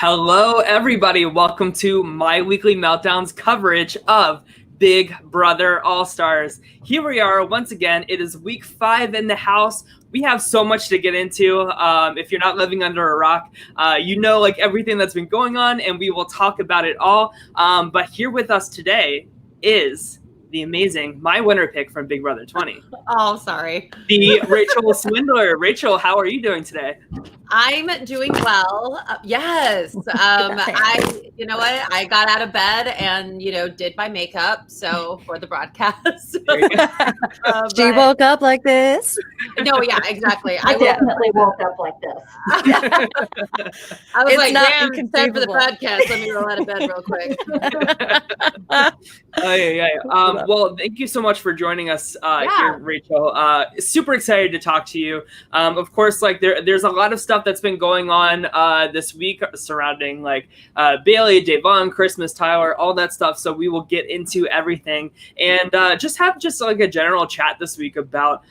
Hello, everybody. Welcome to my weekly meltdowns coverage of Big Brother All-Stars. Here we are once again. It is week 5 in the house. We have so much to get into. If you're not living under a rock, you know like everything that's been going on, and we will talk about it all. But here with us today is the amazing, my winner pick from Big Brother 20. Oh, sorry. The Rachel Swindler. Rachel, how are you doing today? I'm doing well. Yes. You know what? I got out of bed and, did my makeup. So for the broadcast. She woke up like this. No, yeah, exactly. I definitely woke up like this. I was It's like, not damn, it's time for the podcast. Let me roll out of bed real quick. Well, thank you so much for joining us here, Rachel. Super excited to talk to you. Of course, like there's a lot of stuff that's been going on this week surrounding like Bailey, Devon, Christmas, Tyler, all that stuff. So we will get into everything and just have like a general chat this week about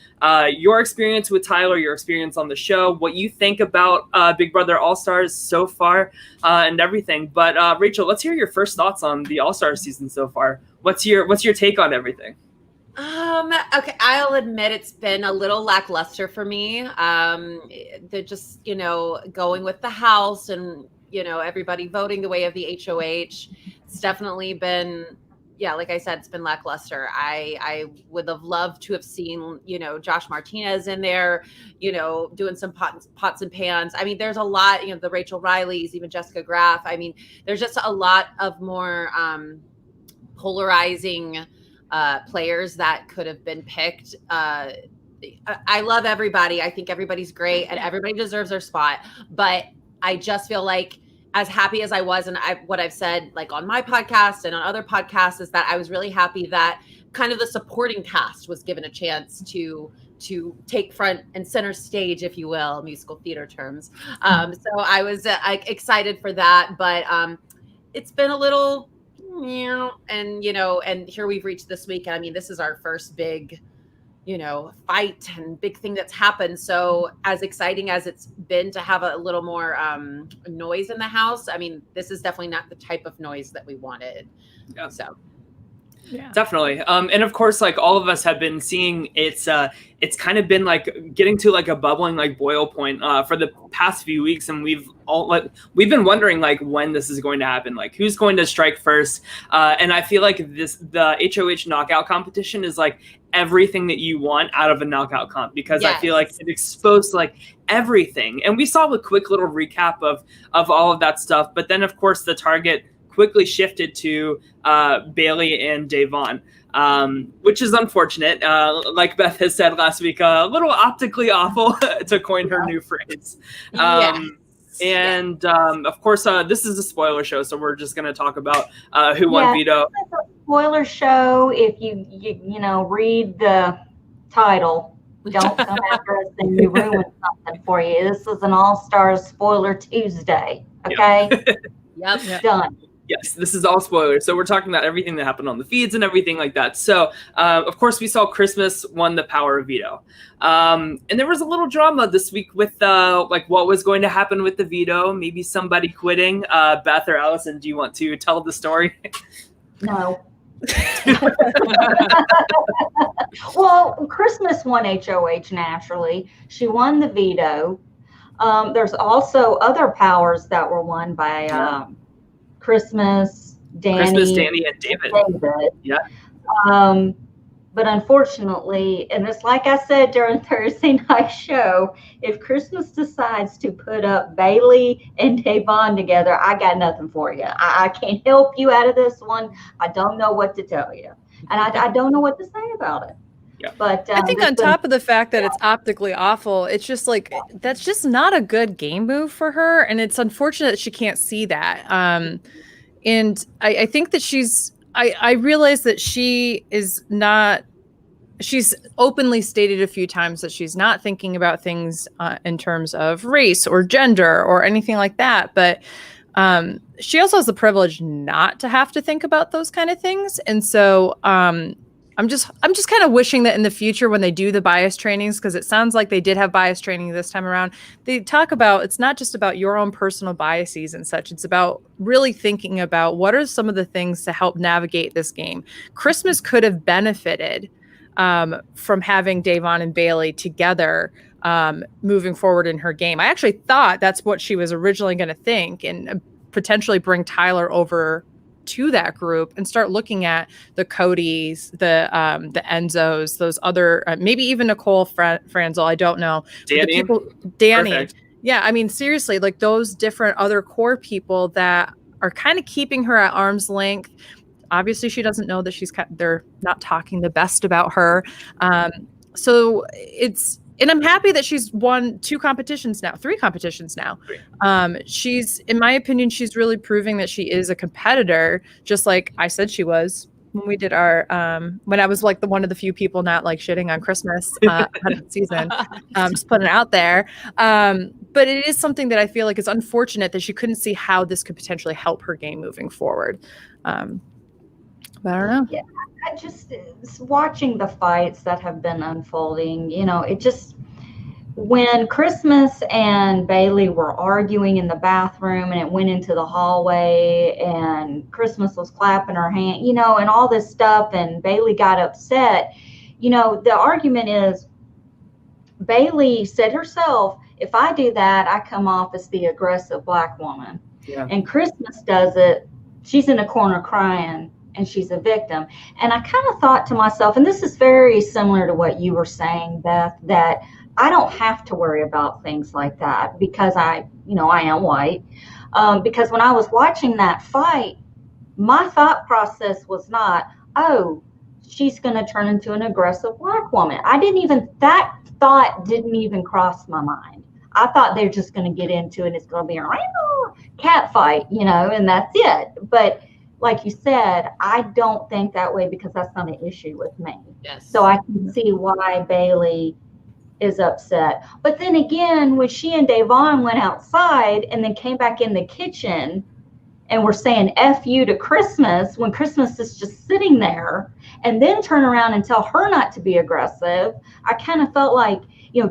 your experience with Tyler, your experience on the show, what you think about Big Brother All-Stars so far, and everything. But Rachel, let's hear your first thoughts on the All-Stars season so far. What's your take on everything? Okay, I'll admit it's been a little lackluster for me. They're just, going with the house and, everybody voting the way of the HOH. It's definitely been, like I said, it's been lackluster. I would have loved to have seen, Josh Martinez in there, doing some pots and pans. I mean, there's a lot, the Rachel Rileys, even Jessica Graff. I mean, there's just a lot of more polarizing players that could have been picked. I love everybody. I think everybody's great and everybody deserves their spot. But I just feel like as happy as I was, and what I've said like on my podcast and on other podcasts is that I was really happy that kind of the supporting cast was given a chance to take front and center stage, if you will, musical theater terms. So I was excited for that, but it's been a little, and here we've reached this week. And I mean, this is our first big, fight and big thing that's happened. So as exciting as it's been to have a little more noise in the house, I mean, this is definitely not the type of noise that we wanted. Yeah. So. Yeah. Definitely. And of course, like all of us have been seeing it's kind of been like getting to like a bubbling like boil point for the past few weeks. And we've been wondering like when this is going to happen, like who's going to strike first. And I feel like the HOH knockout competition is like everything that you want out of a knockout comp, because I feel like it exposed like everything. And we saw a quick little recap of all of that stuff. But then, of course, the target quickly shifted to Bailey and Devon, which is unfortunate. Like Beth has said last week, a little optically awful to coin her new phrase. Of course, this is a spoiler show, so we're just going to talk about who won Veto. It's a spoiler show. If you read the title, don't come after us and you ruin something for you. This is an All-Stars spoiler Tuesday, okay? Yep. Done. Yes, this is all spoilers. So we're talking about everything that happened on the feeds and everything like that. So, of course, we saw Christmas won the power of veto. And there was a little drama this week with like what was going to happen with the veto. Maybe somebody quitting. Beth or Allison, do you want to tell the story? No. Well, Christmas won HOH naturally. She won the veto. There's also other powers that were won by Christmas, Danny, and David. Yeah. But unfortunately, and it's like I said during Thursday night show, if Christmas decides to put up Bailey and Devon together, I got nothing for you. I can't help you out of this one. I don't know what to tell you. And I don't know what to say about it. Yeah. But I think on top of the fact that it's optically awful, it's just like, that's just not a good game move for her. And it's unfortunate that she can't see that. And I think that I realize that she is not, she's openly stated a few times that she's not thinking about things in terms of race or gender or anything like that. But she also has the privilege not to have to think about those kind of things. And so I'm just kind of wishing that in the future when they do the bias trainings, because it sounds like they did have bias training this time around, they talk about it's not just about your own personal biases and such. It's about really thinking about what are some of the things to help navigate this game. Christmas could have benefited from having Davon and Bailey together moving forward in her game. I actually thought that's what she was originally going to think, and potentially bring Tyler over to that group and start looking at the Codys, the Enzos, those other, maybe even Nicole Franzel, I don't know. Danny. Danny. Perfect. Yeah, I mean, seriously, like those different other core people that are kind of keeping her at arm's length. Obviously, she doesn't know that they're not talking the best about her. So and I'm happy that she's won 3 competitions now. She's, in my opinion, she's really proving that she is a competitor, just like I said she was when we did our, when I was like one of the few people not like shitting on Christmas season, just putting it out there. But it is something that I feel like is unfortunate that she couldn't see how this could potentially help her game moving forward. But I don't know. Yeah, I just watching the fights that have been unfolding, it just, when Christmas and Bailey were arguing in the bathroom and it went into the hallway and Christmas was clapping her hand, and all this stuff, and Bailey got upset, the argument is Bailey said herself, if I do that, I come off as the aggressive Black woman. Yeah. And Christmas does it. She's in a corner crying. And she's a victim. And I kind of thought to myself, and this is very similar to what you were saying, Beth, that I don't have to worry about things like that because I am white. Because when I was watching that fight, my thought process was not, oh, she's going to turn into an aggressive Black woman. That thought didn't even cross my mind. I thought they're just going to get into it and it's going to be a cat fight, and that's it. But like you said, I don't think that way because that's not an issue with me. Yes. So I can see why Bailey is upset. But then again, when she and Davon went outside and then came back in the kitchen and were saying F you to Christmas when Christmas is just sitting there, and then turn around and tell her not to be aggressive, I kind of felt like,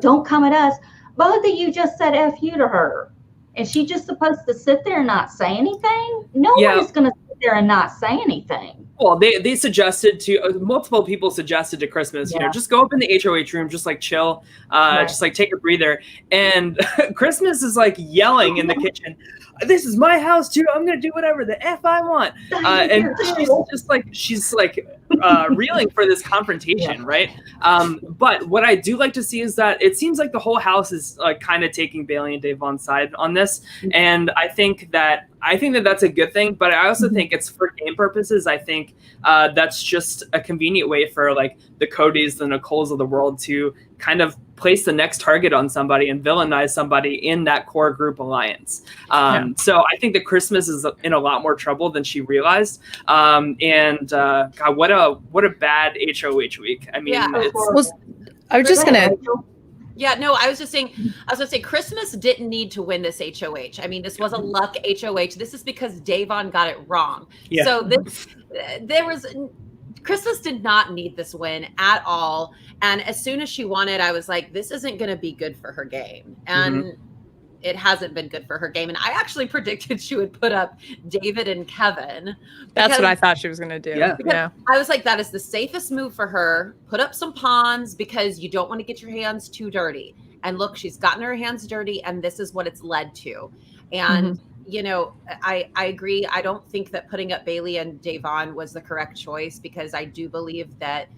don't come at us. Both of you just said F you to her. And she just supposed to sit there and not say anything? Nobody's going to sit there and not say anything. Well, they suggested to multiple people suggested to Christmas, just go up in the HOH room, just like chill, just like take a breather. And Christmas is like yelling in the kitchen, this is my house too. I'm going to do whatever the F I want. And she's like reeling for this confrontation. Right. But what I do like to see is that it seems like the whole house is like kind of taking Bailey and Davon's side on this. And I think that that's a good thing, but I also think it's for game purposes. I think that's just a convenient way for like the Codys, the Nicoles of the world to kind of place the next target on somebody and villainize somebody in that core group alliance. So I think that Christmas is in a lot more trouble than she realized. God, what a bad HOH week. I mean, I was just gonna. Yeah, no, I was gonna say Christmas didn't need to win this HOH. I mean, this was a luck HOH. This is because Davon got it wrong. Yeah. So Christmas did not need this win at all. And as soon as she won it, I was like, this isn't going to be good for her game. And it hasn't been good for her game. And I actually predicted she would put up David and Kevin. That's what I thought she was going to do. Yeah. I was like, that is the safest move for her. Put up some pawns because you don't want to get your hands too dirty. And look, she's gotten her hands dirty and this is what it's led to. And I agree. I don't think that putting up Bailey and Davon was the correct choice because I do believe that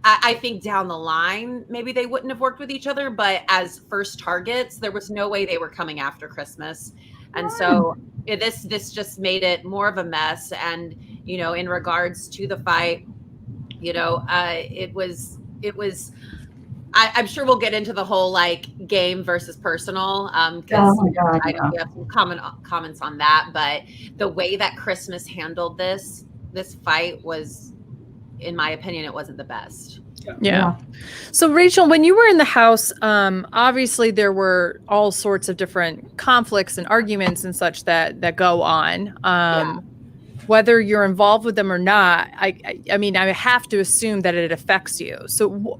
I think down the line, maybe they wouldn't have worked with each other, but as first targets, there was no way they were coming after Christmas. And so this just made it more of a mess. And, in regards to the fight, it was, I'm sure we'll get into the whole like game versus personal. Because I know we have some comments on that, but the way that Christmas handled this fight was, in my opinion, it wasn't the best. Yeah. So Rachel, when you were in the house, obviously there were all sorts of different conflicts and arguments and such that go on. whether you're involved with them or not, I mean, I have to assume that it affects you. So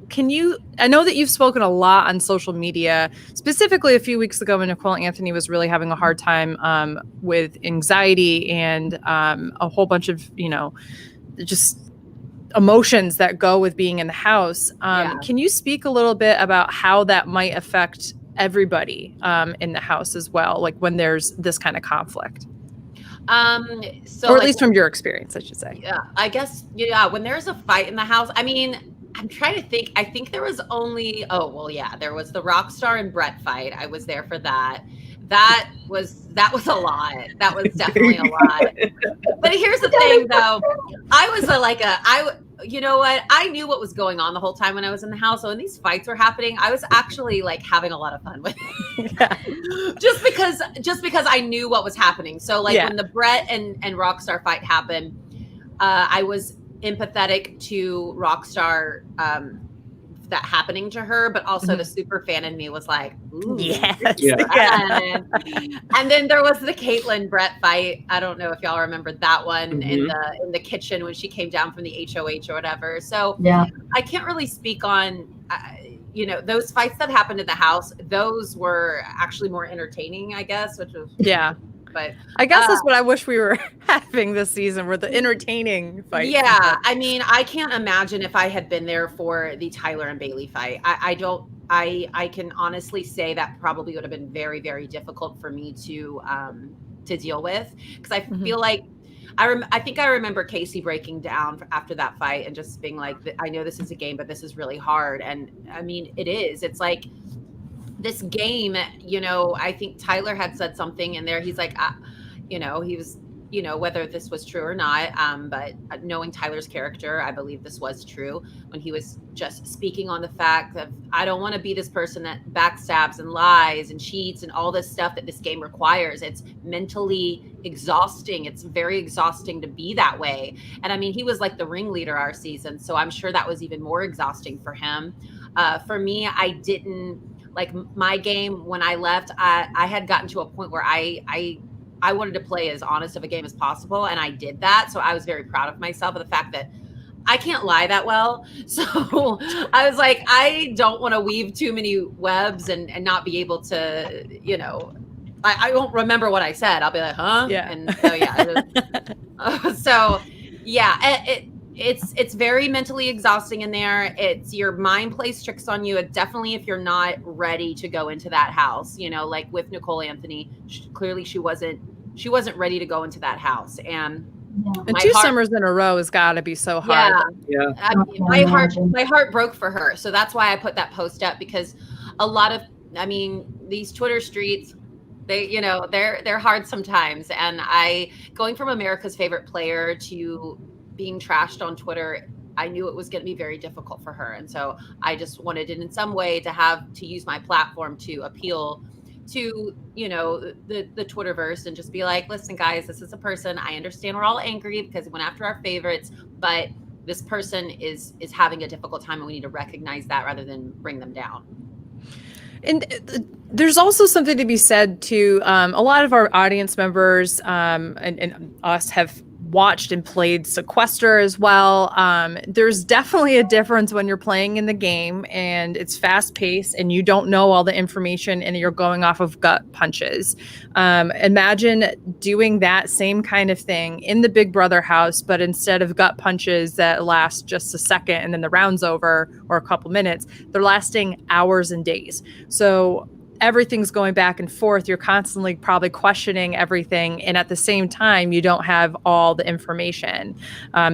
I know that you've spoken a lot on social media, specifically a few weeks ago when Nicole Anthony was really having a hard time with anxiety and a whole bunch of, just emotions that go with being in the house. Can you speak a little bit about how that might affect everybody in the house as well, like when there's this kind of conflict? So, or at least from your experience, I should say. Yeah, I guess, when there's a fight in the house, I mean, I'm trying to think. I think there was only, there was the Rockstar and Brett fight. I was there for that. That was a lot. That was definitely a lot. But here's the thing, though. I was you know what? I knew what was going on the whole time when I was in the house. So when these fights were happening, I was actually like having a lot of fun with it. Yeah. just because I knew what was happening. So when the Brett and Rockstar fight happened, I was empathetic to Rockstar, that happening to her, but also the super fan in me was like, ooh, yes. Yeah. And then there was the Caitlyn Brett fight. I don't know if y'all remember that one in the kitchen when she came down from the HOH or whatever. So I can't really speak on, those fights that happened in the house. Those were actually more entertaining, I guess, which was But I guess that's what I wish we were having this season, were the entertaining fights. Yeah, I mean, I can't imagine if I had been there for the Tyler and Bailey fight. I can honestly say that probably would have been very, very difficult for me to deal with, because I feel like I think I remember Casey breaking down after that fight and just being like, I know this is a game, but this is really hard. And I mean, it is. It's like, this game, I think Tyler had said something in there. He's like, he was, whether this was true or not, but knowing Tyler's character, I believe this was true when he was just speaking on the fact that I don't want to be this person that backstabs and lies and cheats and all this stuff that this game requires. It's mentally exhausting. It's very exhausting to be that way. And I mean, he was like the ringleader our season, so I'm sure that was even more exhausting for him. For me, I didn't. Like my game, when I left, I had gotten to a point where I wanted to play as honest of a game as possible, and I did that. So I was very proud of myself, of the fact that I can't lie that well. So I was like, I don't want to weave too many webs and not be able to, I won't remember what I said. I'll be like, huh? Yeah. And so it's very mentally exhausting in there. It's your mind plays tricks on you. Definitely if you're not ready to go into that house, like with Nicole Anthony, clearly she wasn't ready to go into that house. And 2 summers in a row has got to be so hard. Yeah. I mean, my heart broke for her. So that's why I put that post up, because a lot of, these Twitter streets, they're hard sometimes. And going from America's favorite player to being trashed on Twitter, I knew it was going to be very difficult for her. And so I just wanted it in some way to use my platform to appeal to, the Twitterverse and just be like, listen, guys, this is a person. I understand we're all angry because it went after our favorites, but this person is having a difficult time, and we need to recognize that rather than bring them down. And there's also something to be said to a lot of our audience members and us have watched and played Sequester as well. There's definitely a difference when you're playing in the game and it's fast paced and you don't know all the information and you're going off of gut punches. Imagine doing that same kind of thing in the Big Brother house, but instead of gut punches that last just a second and then the round's over or a couple minutes, they're lasting hours and days. So everything's going back and forth. You're constantly probably questioning everything. And at the same time, you don't have all the information.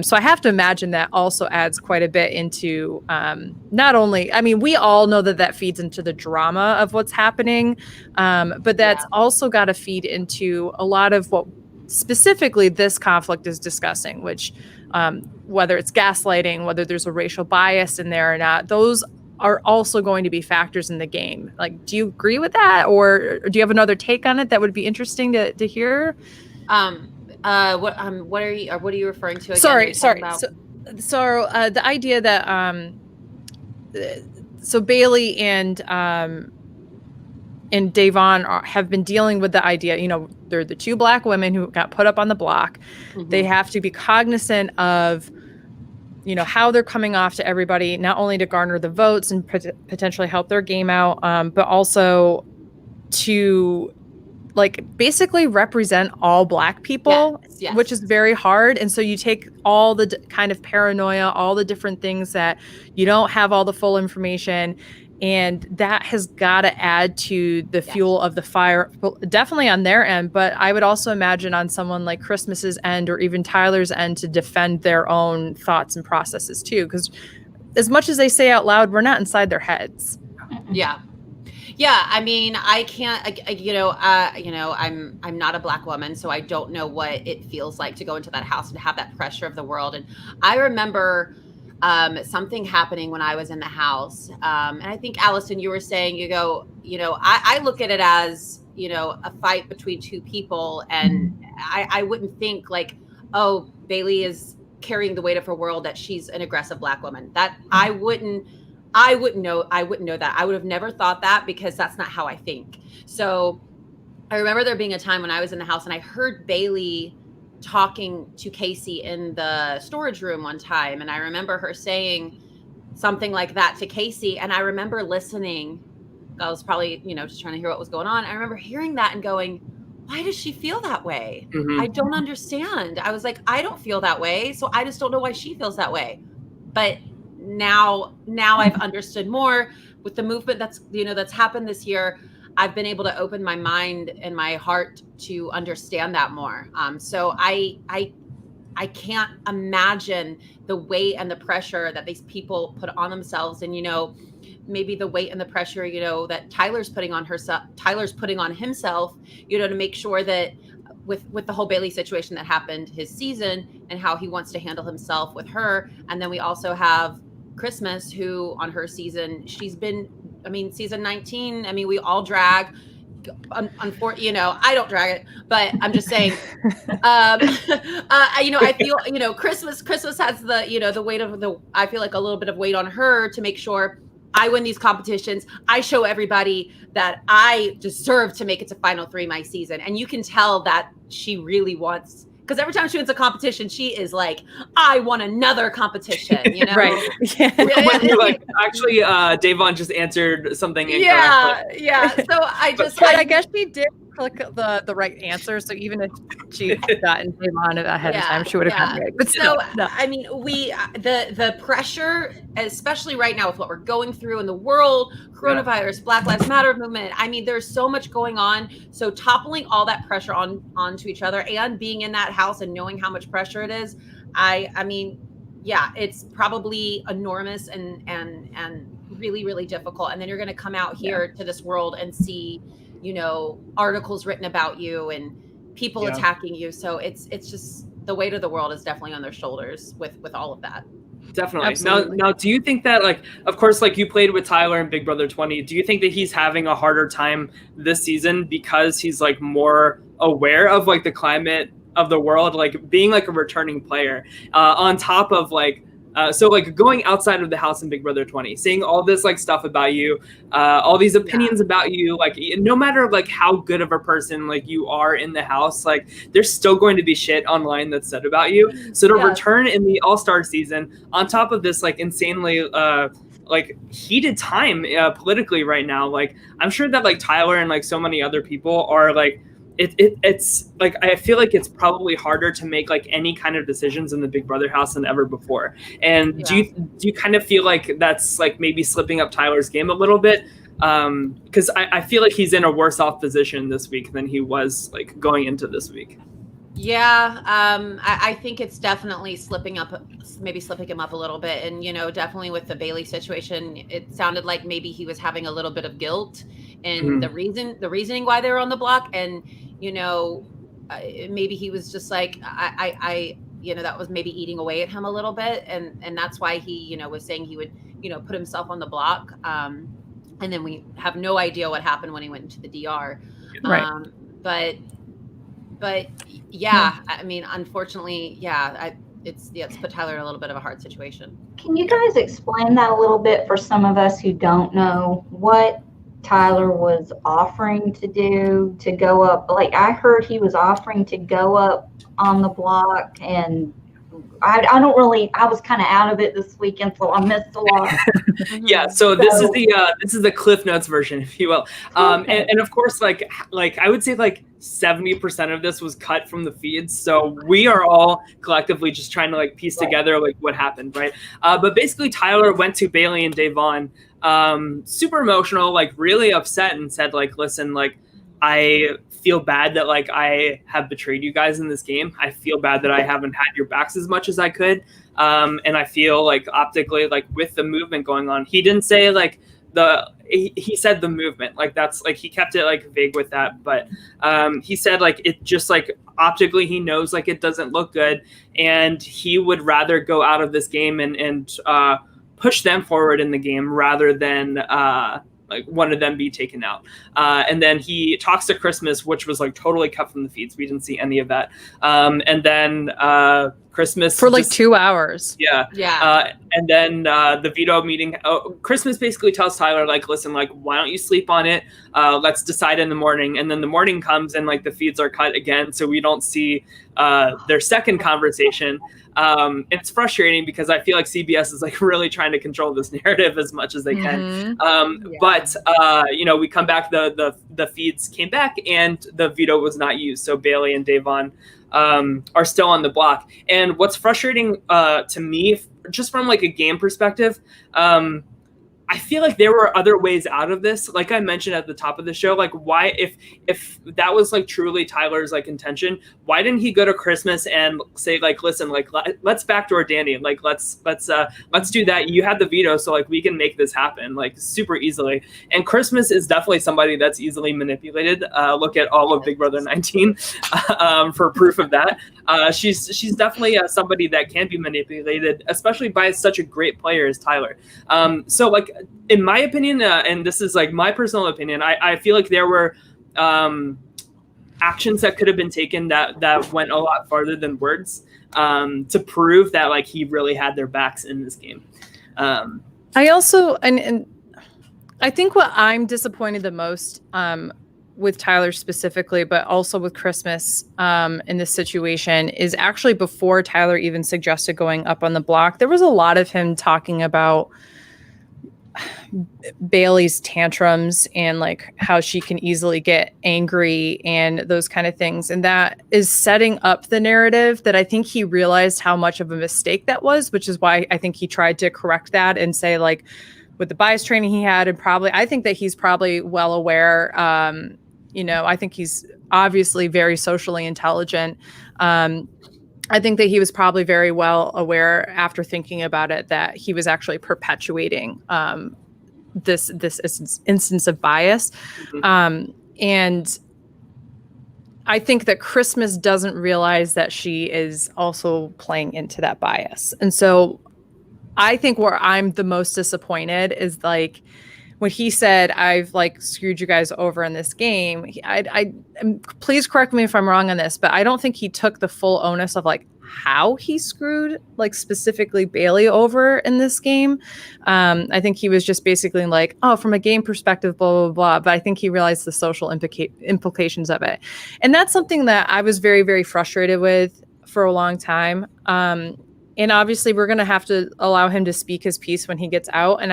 So I have to imagine that also adds quite a bit into not only, we all know that feeds into the drama of what's happening, but that's also got to feed into a lot of what specifically this conflict is discussing, which whether it's gaslighting, whether there's a racial bias in there or not, those are also going to be factors in the game. Like, do you agree with that, or do you have another take on it that would be interesting to hear? What are you referring to again? Sorry. So the idea that so Bailey and and Davon have been dealing with the idea, they're the two Black women who got put up on the block. Mm-hmm. They have to be cognizant of, how they're coming off to everybody, not only to garner the votes and potentially help their game out, but also to basically represent all Black people, yes. Which is very hard. And so you take all the kind of paranoia, all the different things that you don't have all the full information, and that has got to add to the fuel of the fire, definitely on their end. But I would also imagine on someone like Christmas's end or even Tyler's end to defend their own thoughts and processes too. Because as much as they say out loud, we're not inside their heads. Yeah. Yeah, I mean, I can't, I'm not a Black woman, so I don't know what it feels like to go into that house and have that pressure of the world. And I remember something happening when I was in the house. And I think, Allison, you were saying, I look at it as, a fight between two people. And I wouldn't think oh, Bailey is carrying the weight of her world, that she's an aggressive Black woman. That I wouldn't know that. I would have never thought that, because that's not how I think. So I remember there being a time when I was in the house and I heard Bailey talking to Casey in the storage room one time. And I remember her saying something like that to Casey. And I remember listening. I was probably, just trying to hear what was going on. I remember hearing that and going, why does she feel that way? Mm-hmm. I don't understand. I was like, I don't feel that way. So I just don't know why she feels that way. But now I've understood more with the movement that's happened this year. I've been able to open my mind and my heart to understand that more. So I can't imagine the weight and the pressure that these people put on themselves, and maybe the weight and the pressure that Tyler's putting on himself, to make sure that with the whole Bailey situation that happened his season and how he wants to handle himself with her. And then we also have Christmas, who on her season, she's been, season 19, we all drag. Unfortunately, I don't drag it, but I'm just saying, I feel, Christmas has the weight of I feel like a little bit of weight on her to make sure I win these competitions. I show everybody that I deserve to make it to Final 3 my season. And you can tell that she really wants, because every time she wins a competition, she is like, I want another competition, Right. Yeah. Actually, Davon just answered something incorrectly. Yeah. So I guess she did click the right answer. So even if she had gotten Davon ahead of time, she would have gotten it right. But still, the pressure, especially right now with what we're going through in the world, coronavirus, Black Lives Matter movement. There's so much going on. So toppling all that pressure onto each other and being in that house and knowing how much pressure it is, it's probably enormous and really, really difficult. And then you're going to come out here to this world and see, articles written about you and people attacking you. So it's just the weight of the world is definitely on their shoulders with all of that. Definitely. Absolutely. Now, do you think that, of course, you played with Tyler in Big Brother 20, do you think that he's having a harder time this season because he's more aware of the climate of the world, being a returning player, on top of going outside of the house in Big Brother 20, seeing all this stuff about you, all these opinions about you, no matter how good of a person you are in the house, there's still going to be shit online that's said about you. So to return in the All-Star season, on top of this insanely heated time politically right now, I'm sure that Tyler and so many other people are it's I feel like it's probably harder to make any kind of decisions in the Big Brother house than ever before. And do you kind of feel like that's maybe slipping up Tyler's game a little bit? Because I feel like he's in a worse off position this week than he was going into this week. Yeah, I think it's definitely slipping him up a little bit. And, definitely with the Bailey situation, it sounded like maybe he was having a little bit of guilt and the reasoning why they were on the block. And, maybe he was just I that was maybe eating away at him a little bit. And that's why he, was saying he would, put himself on the block. And then we have no idea what happened when he went into the DR. Right. But unfortunately, it's put Tyler in a little bit of a hard situation. Can you guys explain that a little bit for some of us who don't know? What Tyler was offering to do to go up. Like I heard he was offering to go up on the block, and I don't really. I was kind of out of it this weekend, so I missed a lot. Yeah, so this is the Cliff Notes version, if you will, and of course, like I would say, like 70% of this was cut from the feeds. So we are all collectively just trying to like piece together like what happened, right? But basically, Tyler went to Bailey and Davon, super emotional, like really upset, and said like, "Listen, like I feel bad that like I have betrayed you guys in this game. I feel bad that I haven't had your backs as much as I could." And I feel like optically, like with the movement going on, he didn't say like he said the movement, like that's like he kept it like vague with that, but he said like it just like optically he knows like it doesn't look good, and he would rather go out of this game and push them forward in the game rather than like one of them be taken out. And then he talks to Christmas, which was like totally cut from the feeds. We didn't see any of that. And then Christmas for like 2 hours. Yeah. And then the veto meeting, Christmas basically tells Tyler, like, listen, like, why don't you sleep on it? Let's decide in the morning. And then the morning comes and like the feeds are cut again. So we don't see their second conversation. And it's frustrating because I feel like CBS is like really trying to control this narrative as much as they can. But you know, we come back, the feeds came back and the veto was not used. So Bailey and Davon are still on the block. And what's frustrating to me, just from like a game perspective, I feel like there were other ways out of this. Like I mentioned at the top of the show, like why, if that was like truly Tyler's like intention, why didn't he go to Christmas and say like, listen, like let's backdoor Danny, like let's do that. You had the veto, so like we can make this happen like super easily. And Christmas is definitely somebody that's easily manipulated. Look at all of Big Brother 19 for proof of that. She's definitely somebody that can be manipulated, especially by such a great player as Tyler. So like, in my opinion, and this is like my personal opinion, I feel like there were actions that could have been taken that went a lot farther than words to prove that like he really had their backs in this game. I also, and I think what I'm disappointed the most with Tyler specifically, but also with Christmas in this situation, is actually before Tyler even suggested going up on the block, there was a lot of him talking about Bailey's tantrums and like how she can easily get angry and those kind of things. And that is setting up the narrative that I think he realized how much of a mistake that was, which is why I think he tried to correct that and say like with the bias training he had, and probably, I think that he's probably well aware, you know, I think he's obviously very socially intelligent. I think that he was probably very well aware after thinking about it that he was actually perpetuating this instance of bias. And I think that Christmas doesn't realize that she is also playing into that bias. And so I think where I'm the most disappointed is like when he said, I've like screwed you guys over in this game. I please correct me if I'm wrong on this, but I don't think he took the full onus of like how he screwed like specifically Bailey over in this game. I think he was just basically like, oh, from a game perspective, blah, blah, blah. But I think he realized the social implications of it. And that's something that I was very, very frustrated with for a long time. And obviously we're going to have to allow him to speak his piece when he gets out. And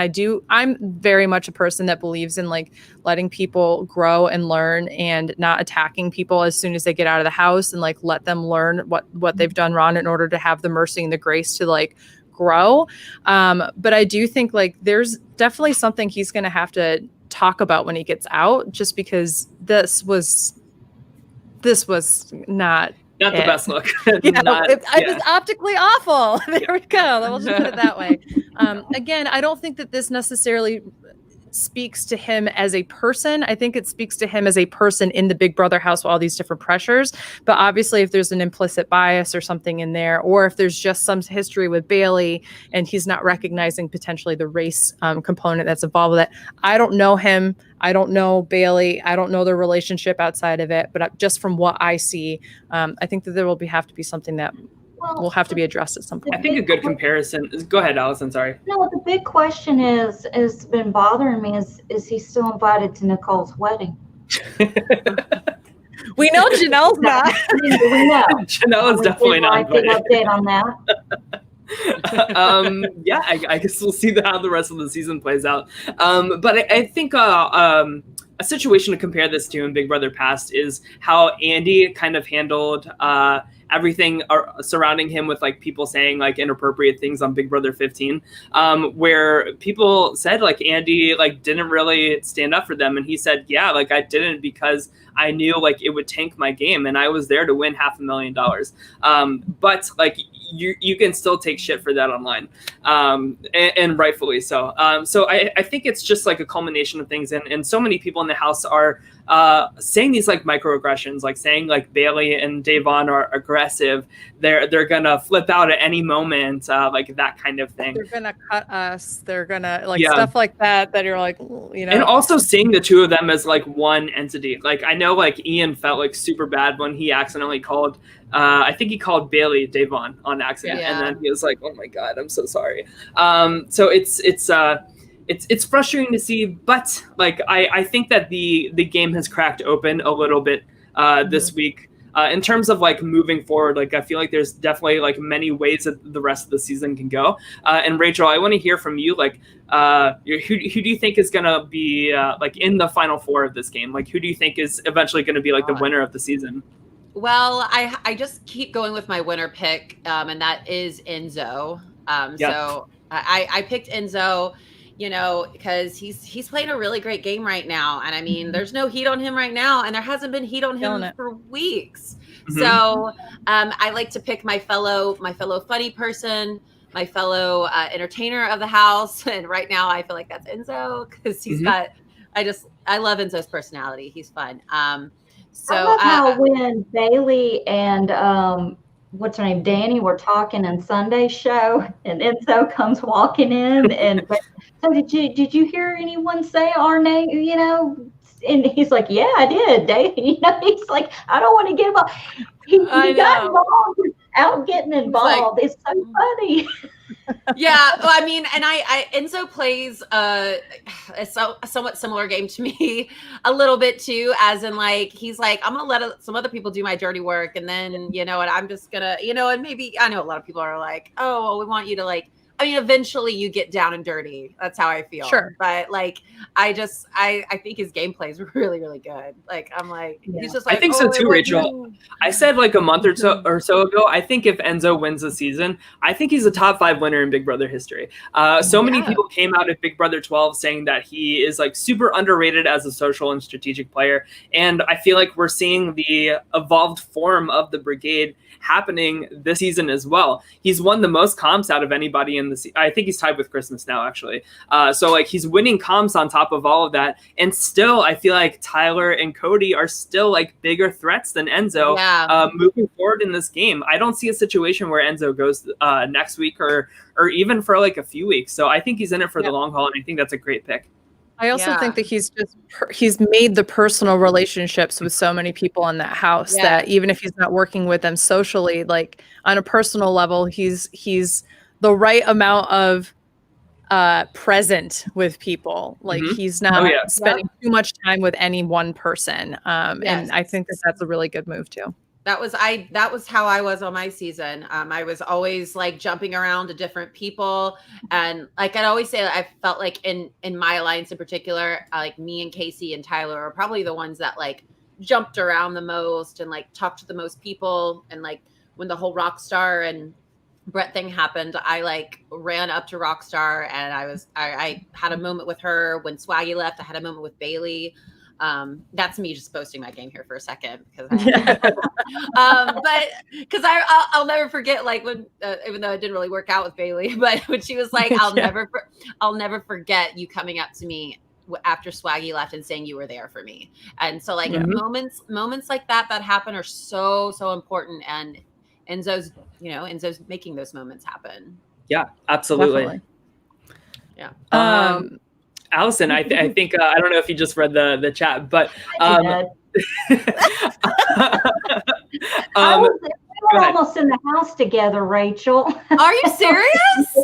I'm very much a person that believes in like letting people grow and learn and not attacking people as soon as they get out of the house, and like let them learn what they've done wrong in order to have the mercy and the grace to like grow. But I do think like there's definitely something he's going to have to talk about when he gets out, just because this was not the best look. It was optically awful. There we go. We'll just put it that way. Again, I don't think that this necessarily speaks to him as a person. I think it speaks to him as a person in the Big Brother house with all these different pressures. But obviously, if there's an implicit bias or something in there, or if there's just some history with Bailey and he's not recognizing potentially the race component that's involved with it. I don't know him. I don't know Bailey. I don't know their relationship outside of it. But just from what I see, I think that there will have to be something that will have to be addressed at some point. I think a good comparison is, go ahead, Allison, sorry. No, the big question has been bothering me is he still invited to Nicole's wedding? We know Janelle's not. We know. Janelle is definitely not invited. invited. Update on that. Yeah, I guess we'll see how the rest of the season plays out. But I think a situation to compare this to in Big Brother Past is how Andy kind of handled everything surrounding him with like people saying like inappropriate things on Big Brother 15, where people said like Andy like didn't really stand up for them, and he said, yeah, like I didn't because I knew like it would tank my game, and I was there to win $500,000. But like you can still take shit for that online, and rightfully so. So I think it's just like a culmination of things, and so many people in the house are saying these like microaggressions, like saying like Bailey and Davon are aggressive. They're gonna flip out at any moment, like that kind of thing. They're gonna cut us. They're gonna like stuff like that. That you're like, you know. And also seeing the two of them as like one entity. Like I know like Ian felt like super bad when he accidentally called. I think he called Bailey Davon on accident, and then he was like, "Oh my god, I'm so sorry." So it's frustrating to see, but like I think that the game has cracked open a little bit this week in terms of like moving forward. Like I feel like there's definitely like many ways that the rest of the season can go. And Rachel, I want to hear from you. Like, who do you think is gonna be like in the final four of this game? Like, who do you think is eventually going to be like the winner of the season? Well, I just keep going with my winner pick, and that is Enzo. So I picked Enzo, you know, because he's playing a really great game right now. And I mean, there's no heat on him right now, and there hasn't been heat on him for weeks. So I like to pick my fellow funny person, my fellow entertainer of the house. And right now I feel like that's Enzo, because he's got, I love Enzo's personality. He's fun. So I love how when Bailey and what's her name, Danny, were talking in Sunday's show, and Enzo comes walking in, and so did you hear anyone say our name? You know, and he's like, yeah, I did. You know, he's like, I don't want to get involved. He got involved without getting involved. It's so funny. Yeah, well, I mean, and I Enzo plays a somewhat similar game to me a little bit too, as in like he's like, I'm gonna let some other people do my dirty work, and then you know, and I'm just gonna, you know, and maybe I know a lot of people are like, oh, well, we want you to like. I mean, eventually you get down and dirty. That's how I feel. Sure. But like, I think his gameplay is really, really good. Like, I'm like, he's just like, I think so too, Rachel. I said like a month or so ago, I think if Enzo wins the season, I think he's a top 5 winner in Big Brother history. So many people came out of Big Brother 12 saying that he is like super underrated as a social and strategic player. And I feel like we're seeing the evolved form of the brigade happening this season as well. He's won the most comps out of anybody in the I think he's tied with Christmas now, actually. So like he's winning comps on top of all of that, and still I feel like Tyler and Cody are still like bigger threats than Enzo moving forward in this game. I don't see a situation where Enzo goes next week or even for like a few weeks. So I think he's in it for the long haul, and I think that's a great pick. I also think that he's made the personal relationships with so many people in that house that even if he's not working with them socially, like on a personal level, he's the right amount of present with people. Like he's not spending too much time with any one person. And I think that's a really good move too. That was how I was on my season. I was always like jumping around to different people, and like I'd always say, I felt like in my alliance in particular, like me and Casey and Tyler are probably the ones that like jumped around the most and like talked to the most people. And like when the whole Rockstar and Brett thing happened, I like ran up to Rockstar, and I had a moment with her. When Swaggy left, I had a moment with Bailey. That's me just posting my game here for a second, because but because I'll never forget, like when even though it didn't really work out with Bailey, but when she was like, I'll never forget you coming up to me after Swaggy left and saying you were there for me. And so like moments like that happen are so important, and Enzo's making those moments happen. Yeah, absolutely. Definitely. Yeah. Allison, I think I don't know if you just read the chat, but I was there were almost in the house together, Rachel. Are you serious?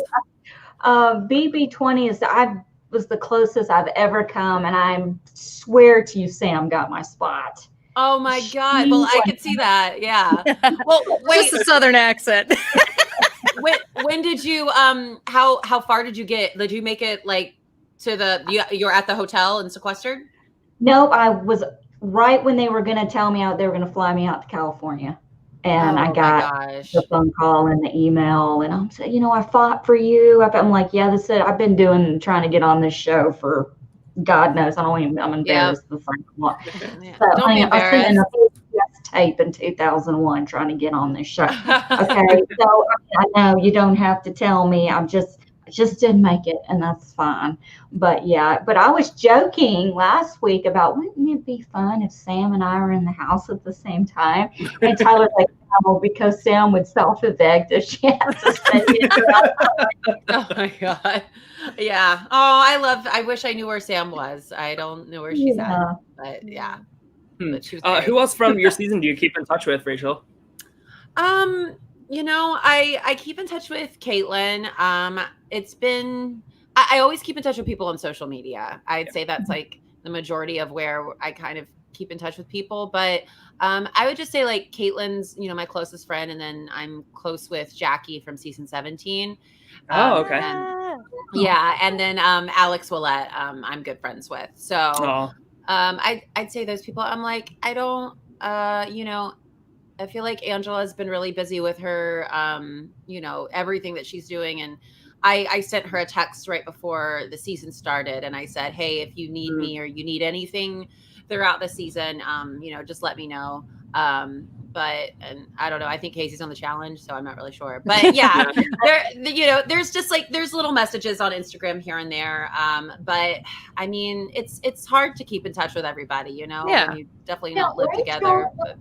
BB20 was the closest I've ever come, and I swear to you, Sam got my spot. Oh my God. Well, I could see that. Yeah. Well, wait. Just a Southern accent. when did you how far did you get? Did you make it like to you're at the hotel and sequestered? Nope, I was right when they were going to tell me they were going to fly me out to California. And I got the phone call and the email, and I'm saying, I fought for you. I'm like, yeah, that's it. I've been trying to get on this show for God knows. I'm embarrassed the same one. Yeah. So, Don't be embarrassed. Tape in 2001 trying to get on this show. Okay, so I know you don't have to tell me. I just didn't make it, and that's fine. But yeah, I was joking last week about wouldn't it be fun if Sam and I were in the house at the same time? And Tyler's like, no, because Sam would self-evict if she had to stay in. Oh my God. Yeah. Oh, I wish I knew where Sam was. I don't know where she's at. But yeah. But she was who else from your season do you keep in touch with, Rachel? I keep in touch with Caitlin. It's been I always keep in touch with people on social media. I'd say that's like the majority of where I kind of keep in touch with people. But I would just say like Caitlin's, my closest friend, and then I'm close with Jackie from season 17. Oh, okay. And then Alex Willette, I'm good friends with. So I'd say those people. I'm like, I don't, I feel like Angela's been really busy with her, everything that she's doing. And I sent her a text right before the season started. And I said, hey, if you need me or you need anything throughout the season, just let me know. And I don't know. I think Casey's on the challenge, so I'm not really sure. But yeah, there's just like there's little messages on Instagram here and there. But I mean, it's hard to keep in touch with everybody, Yeah. You definitely not live together. But...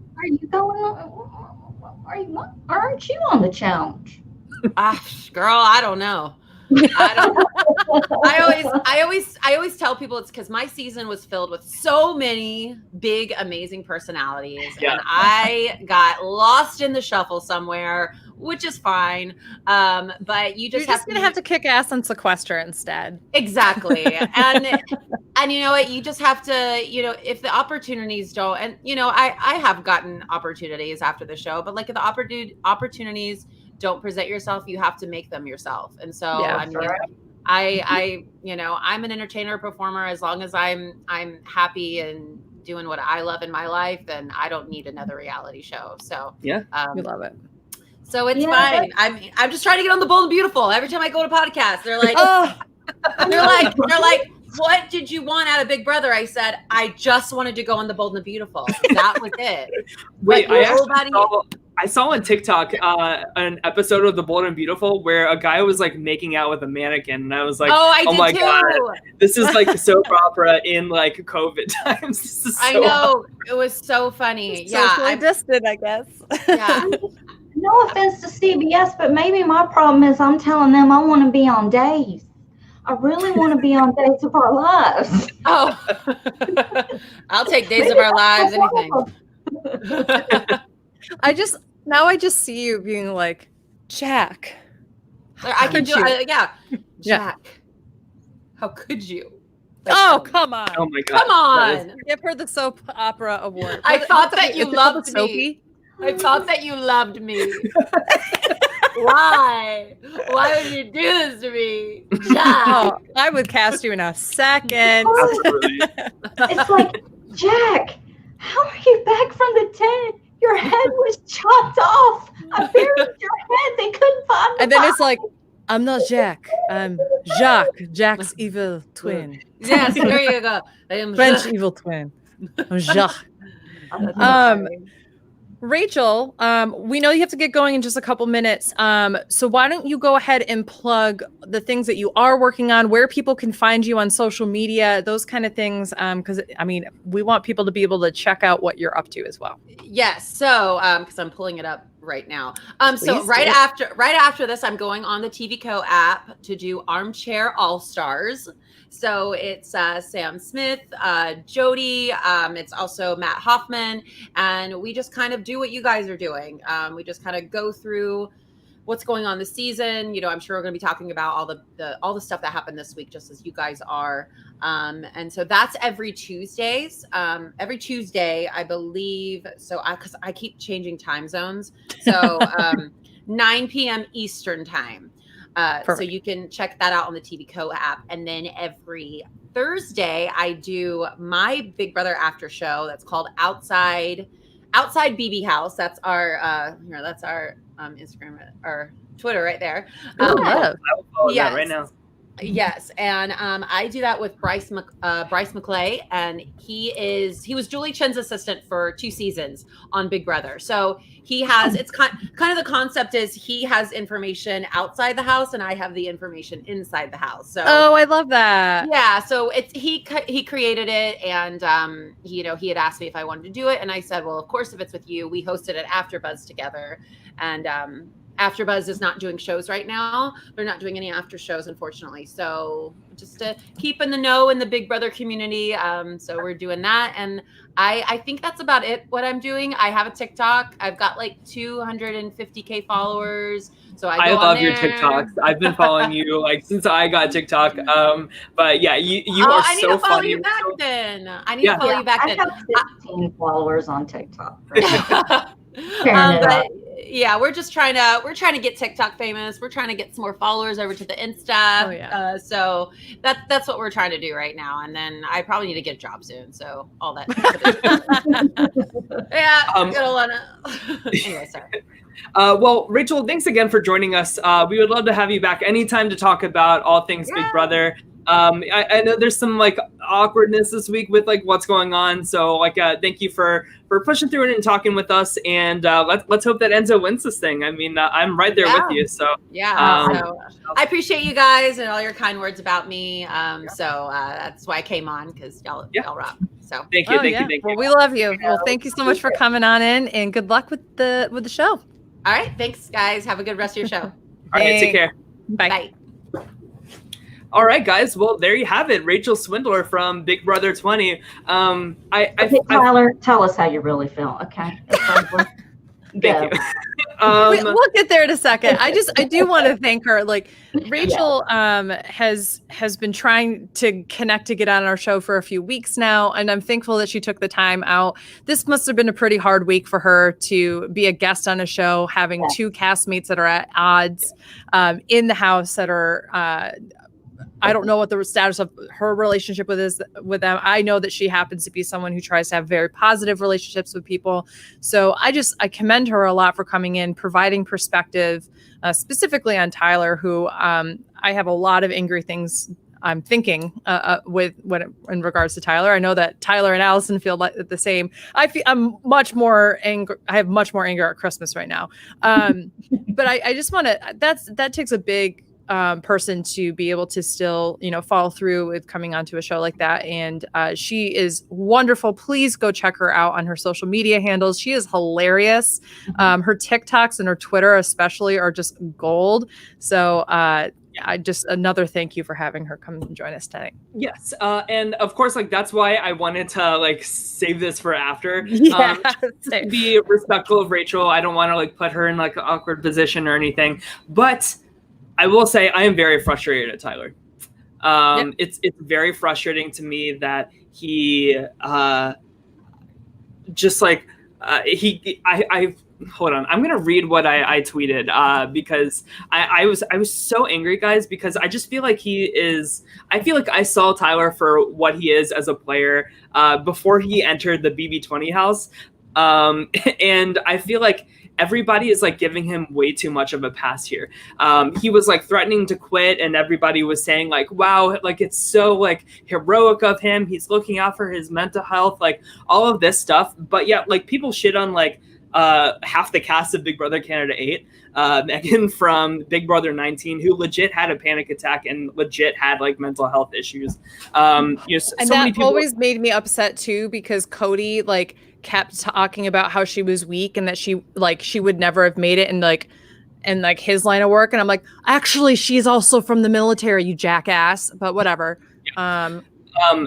Are you aren't you on the challenge? Girl, I don't know. I always tell people it's because my season was filled with so many big, amazing personalities, and I got lost in the shuffle somewhere, which is fine. But you're just gonna have to kick ass on Sequester instead. Exactly, and you know what? You just have to, if the opportunities don't, and I have gotten opportunities after the show, but like if the opportunities don't present yourself, you have to make them yourself. And so I'm an entertainer, performer. As long as I'm happy and doing what I love in my life, then I don't need another reality show. So we love it. So it's fine. I'm just trying to get on the Bold and Beautiful. Every time I go to podcasts, they're like, they're like, what did you want out of Big Brother? I said, I just wanted to go on the Bold and the Beautiful. That was it. Wait, I saw on TikTok an episode of The Bold and Beautiful where a guy was like making out with a mannequin, and I was like, "Oh my God, this is like a soap opera in like COVID times." This is I know it was so funny. Socially distant, I guess. Yeah. No offense to CBS, but maybe my problem is I'm telling them I want to be on Days. I really want to be on Days of Our Lives. Oh, I'll take Days of Our Lives, anything. I just see you being like, Jack. I can do it. Jack. How could you? Come on. Oh my God. Come on. Give her the soap opera award. I thought that you loved me. I thought that you loved me. Why? Why would you do this to me? Jack. I would cast you in a second. It's like, Jack, how are you back from the tent? Your head was chopped off. I buried your head. They couldn't find the And then body. it's like, I'm not Jack. I'm Jacques, Jack's evil twin. Yes, there you go. I am French Jacques. evil twin. I'm Jacques. Rachel, we know you have to get going in just a couple minutes. So why don't you go ahead and plug the things that you are working on, where people can find you on social media, those kind of things. Because we want people to be able to check out what you're up to as well. Yes. So, because I'm pulling it up right now. So Please right do. after this, I'm going on the TV Co app to do Armchair All Stars. So it's Sam Smith, Jody. It's also Matt Hoffman, and we just kind of do what you guys are doing. We just kind of go through what's going on this season. You know, I'm sure we're going to be talking about all the stuff that happened this week, just as you guys are. And so that's every Tuesdays. Every Tuesday, I believe. So because I keep changing time zones. So 9 p.m. Eastern time. So you can check that out on the TV Co app. And then every Thursday, I do my Big Brother after show. That's called Outside BB House. That's our Instagram or Twitter right there. I will follow that right now. Yes, and I do that with Bryce McClay, and he was Julie Chen's assistant for 2 seasons on Big Brother. So he has it's kind of the concept is he has information outside the house, and I have the information inside the house. So I love that. Yeah, so he created it, and he had asked me if I wanted to do it, and I said, well, of course, if it's with you. We hosted it AfterBuzz together, and AfterBuzz is not doing shows right now. They're not doing any after shows, unfortunately. So just to keep in the know in the Big Brother community. So we're doing that. And I think that's about it, what I'm doing. I have a TikTok. I've got like 250K followers. So I love your TikToks. I've been following you like since I got TikTok. But yeah, you are so funny. I need to follow you back then. I have 15 followers on TikTok. Right? Yeah, we're trying to get TikTok famous. We're trying to get some more followers over to the Insta. Oh, yeah. So that's what we're trying to do right now. And then I probably need to get a job soon. So all that. Anyway, sorry. Well, Rachel, thanks again for joining us. We would love to have you back anytime to talk about all things Big Brother. I know there's some like awkwardness this week with like what's going on. So like, thank you for pushing through it and talking with us. And let's hope that Enzo wins this thing. I mean, I'm right there with you. So so I appreciate you guys and all your kind words about me. So that's why I came on, because y'all rock. So thank you. Well, we love you. Well, thank you so much for coming on in, and good luck with the show. All right, thanks guys. Have a good rest of your show. All right, take care. Bye. All right, guys. Well, there you have it. Rachel Swindler from Big Brother 20. Tyler, tell us how you really feel, okay? Thank you. We'll get there in a second. I do want to thank her. Like Rachel has been trying to connect to get on our show for a few weeks now, and I'm thankful that she took the time out. This must have been a pretty hard week for her to be a guest on a show, having 2 castmates that are at odds in the house that are I don't know what the status of her relationship with them. I know that she happens to be someone who tries to have very positive relationships with people. So I commend her a lot for coming in, providing perspective, specifically on Tyler, who I have a lot of angry things I'm thinking in regards to Tyler. I know that Tyler and Allison feel like the same. I'm much more angry. I have much more anger at Christmas right now. But I just want to. That takes a big person to be able to still, follow through with coming onto a show like that. And she is wonderful. Please go check her out on her social media handles. She is hilarious. Her TikToks and her Twitter especially are just gold. So I just another thank you for having her come and join us tonight. Yes. And of course, like, that's why I wanted to like save this for after. To be respectful of Rachel. I don't want to like put her in like an awkward position or anything, but I will say I am very frustrated at Tyler. It's very frustrating to me that he hold on. I'm gonna read what I tweeted because I was so angry, guys, because I just feel like I feel like I saw Tyler for what he is as a player before he entered the BB20 house, and I feel like everybody is like giving him way too much of a pass here. He was like threatening to quit, and everybody was saying like, wow, like it's so like heroic of him. He's looking out for his mental health, like all of this stuff. But yeah, like people shit on like half the cast of Big Brother Canada 8, Megan from Big Brother 19, who legit had a panic attack and legit had like mental health issues. And that always made me upset too, because Cody, like kept talking about how she was weak and that she would never have made it, and like his line of work. And I'm like, actually, she's also from the military, you jackass. But whatever. Yeah.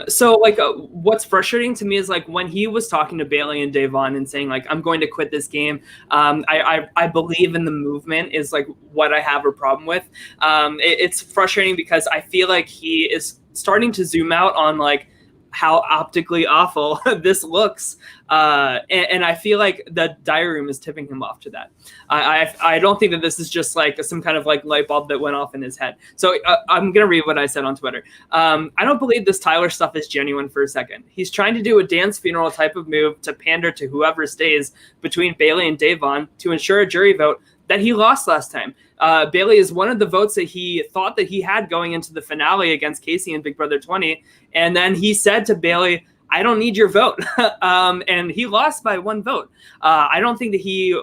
So like what's frustrating to me is like when he was talking to Bailey and Davon and saying like, I'm going to quit this game. I believe in the movement is like what I have a problem with. It's frustrating because I feel like he is starting to zoom out on like how optically awful this looks. And I feel like the diary room is tipping him off to that. I don't think that this is just like some kind of like light bulb that went off in his head. So I'm going to read what I said on Twitter. I don't believe this Tyler stuff is genuine for a second. He's trying to do a dance funeral type of move to pander to whoever stays between Bailey and Davon to ensure a jury vote that he lost last time. Bailey is one of the votes that he thought that he had going into the finale against Casey in Big Brother 20. And then he said to Bailey, I don't need your vote. And he lost by 1 vote. I don't think that he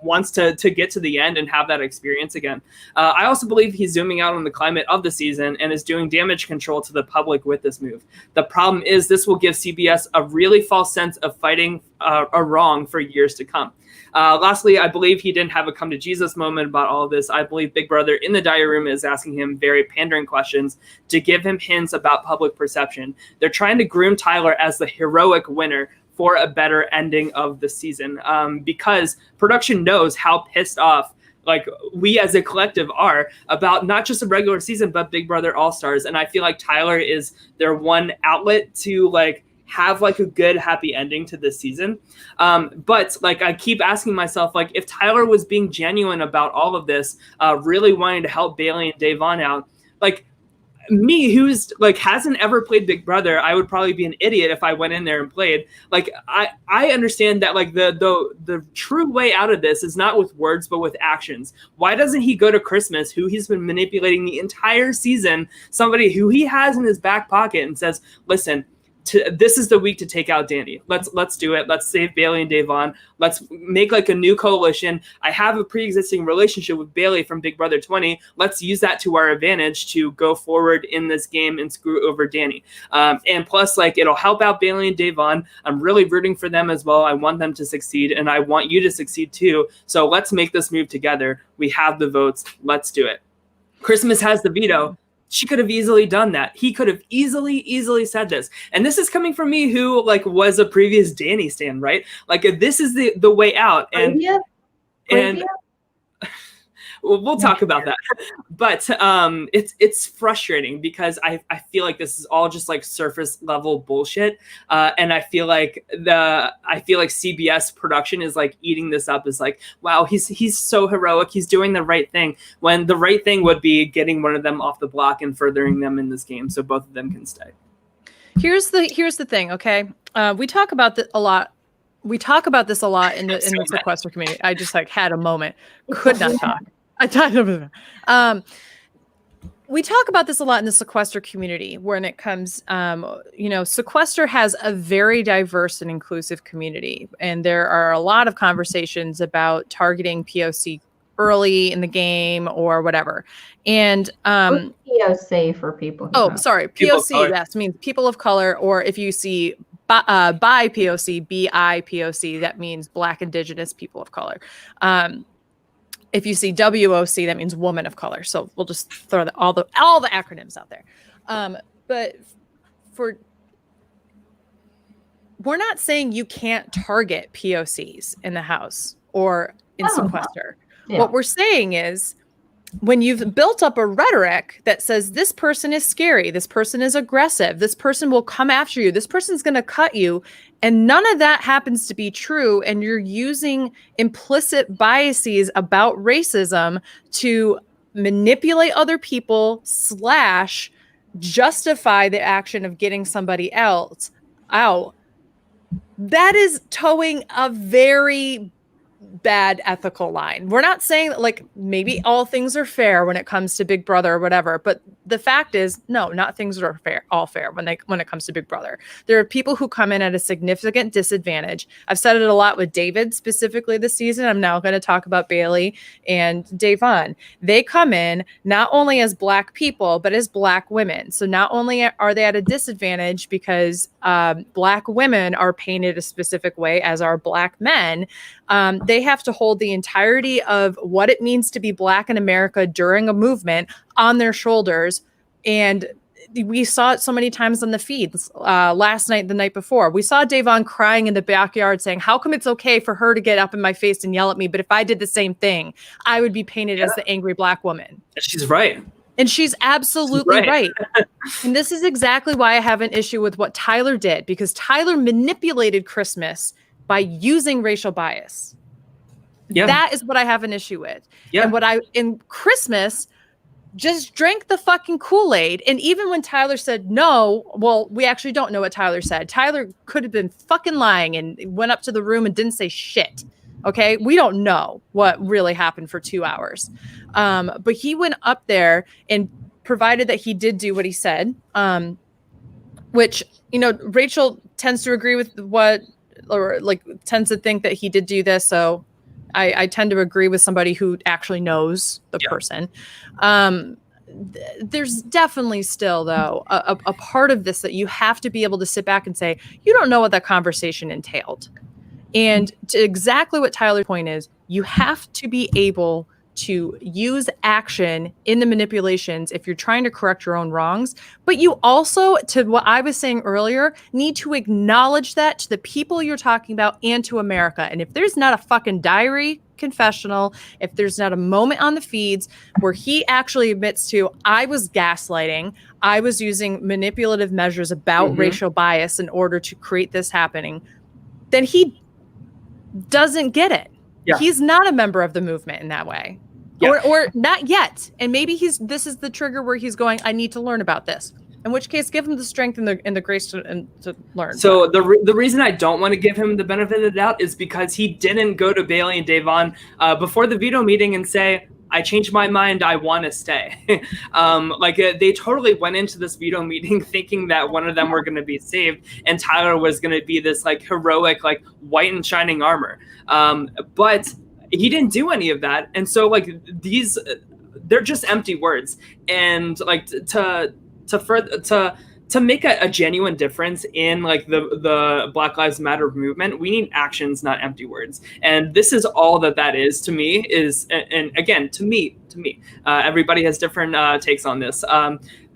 wants to get to the end and have that experience again. I also believe he's zooming out on the climate of the season and is doing damage control to the public with this move. The problem is this will give CBS a really false sense of fighting a wrong for years to come. Lastly, I believe he didn't have a come to Jesus moment about all of this. I believe Big Brother in the diary room is asking him very pandering questions to give him hints about public perception. They're trying to groom Tyler as the heroic winner for a better ending of the season, because production knows how pissed off like we as a collective are about not just a regular season, but Big Brother All-Stars. And I feel like Tyler is their one outlet to like have like a good happy ending to this season. But like I keep asking myself, like if Tyler was being genuine about all of this, really wanting to help Bailey and Davon out, like me who's like hasn't ever played Big Brother, I would probably be an idiot if I went in there and played. Like I understand that like the true way out of this is not with words but with actions. Why doesn't he go to Christmas, who he's been manipulating the entire season, somebody who he has in his back pocket, and says, listen, this is the week to take out Danny. Let's do it. Let's save Bailey and Davon. Let's make like a new coalition. I have a pre-existing relationship with Bailey from Big Brother 20. Let's use that to our advantage to go forward in this game and screw over Danny. And plus, like it'll help out Bailey and Davon. I'm really rooting for them as well. I want them to succeed, and I want you to succeed too. So let's make this move together. We have the votes. Let's do it. Christmas has the veto. She could have easily done that. He could have easily said this. And this is coming from me who like was a previous Danny stan, right? Like this is the way out. And we'll talk about that. But it's frustrating because I feel like this is all just like surface level bullshit. And I feel like CBS production is like eating this up as like, wow, he's so heroic. He's doing the right thing, when the right thing would be getting one of them off the block and furthering them in this game so both of them can stay. Here's the thing, okay? We talk about this a lot. We talk about this a lot in the Sequester community. I just like had a moment, could not talk. We talk about this a lot in the Sequester community when it comes, Sequester has a very diverse and inclusive community. And there are a lot of conversations about targeting POC early in the game or whatever. And POC for people. POC, yes, means people of color. Or if you see by POC, BIPOC, that means Black, Indigenous, people of color. If you see WOC, that means woman of color. So we'll just throw all the acronyms out there. But we're not saying you can't target POCs in the house or in Sequester. Yeah. What we're saying is when you've built up a rhetoric that says this person is scary, this person is aggressive, this person will come after you, this person's going to cut you, and none of that happens to be true, and you're using implicit biases about racism to manipulate other people / justify the action of getting somebody else out, that is towing a very bad ethical line. We're not saying that like maybe all things are fair when it comes to Big Brother or whatever, but the fact is, no, not things are fair, all fair when it comes to Big Brother. There are people who come in at a significant disadvantage. I've said it a lot with David specifically this season. I'm now going to talk about Bailey and Davon. They come in not only as Black people, but as Black women. So not only are they at a disadvantage because Black women are painted a specific way as are Black men, they have to hold the entirety of what it means to be Black in America during a movement on their shoulders. And we saw it so many times on the feeds last night, the night before. We saw Davon crying in the backyard saying, how come it's okay for her to get up in my face and yell at me? But if I did the same thing, I would be painted as the angry Black woman. She's right. And she's absolutely right. And this is exactly why I have an issue with what Tyler did, because Tyler manipulated Christmas by using racial bias. Yeah. That is what I have an issue with. Yeah. And in Christmas just drank the fucking Kool-Aid. And even when Tyler said no, well, we actually don't know what Tyler said. Tyler could have been fucking lying and went up to the room and didn't say shit. Okay. We don't know what really happened for 2 hours. But he went up there and provided that he did do what he said, which, Rachel tends to agree with tends to think that he did do this. So I tend to agree with somebody who actually knows the person. There's definitely still, though, a part of this that you have to be able to sit back and say, you don't know what that conversation entailed. And to exactly what Tyler's point is, you have to be able to use action in the manipulations if you're trying to correct your own wrongs. But you also, to what I was saying earlier, need to acknowledge that to the people you're talking about and to America. And if there's not a fucking diary confessional, if there's not a moment on the feeds where he actually admits to, I was gaslighting, I was using manipulative measures about racial bias in order to create this happening, then he doesn't get it. Yeah. He's not a member of the movement in that way. Yeah. Or not yet. And maybe this is the trigger where he's going, I need to learn about this. In which case, give him the strength and the grace to learn. So the reason I don't want to give him the benefit of the doubt is because he didn't go to Bailey and Davon before the veto meeting and say, I changed my mind, I want to stay. They totally went into this veto meeting thinking that one of them were going to be saved and Tyler was going to be this heroic, white and shining armor. But he didn't do any of that. And so they're just empty words. And to make a genuine difference in the Black Lives Matter movement, we need actions, not empty words. And this is all that is to me and again, to me, everybody has different takes on this.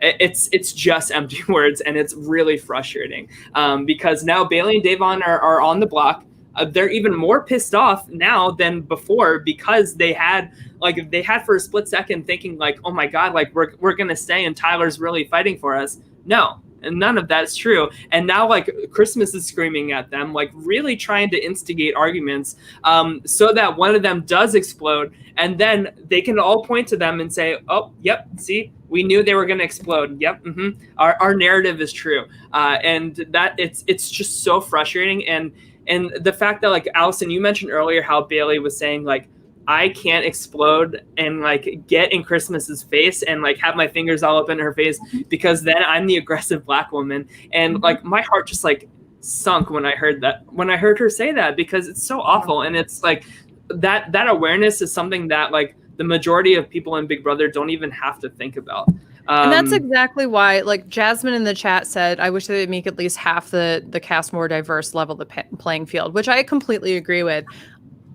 It's just empty words, and it's really frustrating because now Bailey and Davon are on the block. They're even more pissed off now than before because they had for a split second thinking oh my God, we're going to stay and Tyler's really fighting for us. No, and none of that's true. And now Christmas is screaming at them, really trying to instigate arguments so that one of them does explode. And then they can all point to them and say, oh, yep, see, we knew they were going to explode. Yep. Our narrative is true. And that it's just so frustrating. And the fact that Allison, you mentioned earlier how Bailey was saying I can't explode and get in Christmas's face and have my fingers all up in her face because then I'm the aggressive Black woman. And my heart just sunk when I heard her say that, because it's so awful. And it's that awareness is something that the majority of people in Big Brother don't even have to think about. And that's exactly why, Jasmine in the chat said, I wish they would make at least half the cast more diverse, level the playing field, which I completely agree with.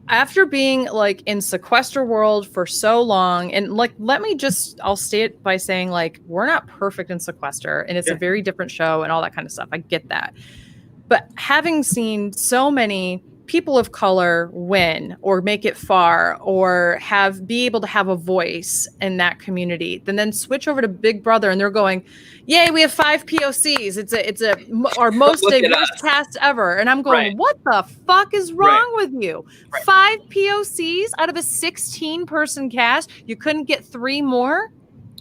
After being in Sequester world for so long, and I'll state it by saying we're not perfect in Sequester, and it's a very different show and all that kind of stuff. I get that. But having seen so many people of color win or make it far or be able to have a voice in that community, then switch over to Big Brother and they're going, yay, we have 5 POCs. It's our most diverse cast ever. And I'm going, what the fuck is wrong with you? 5 POCs out of a 16-person cast. You couldn't get 3 more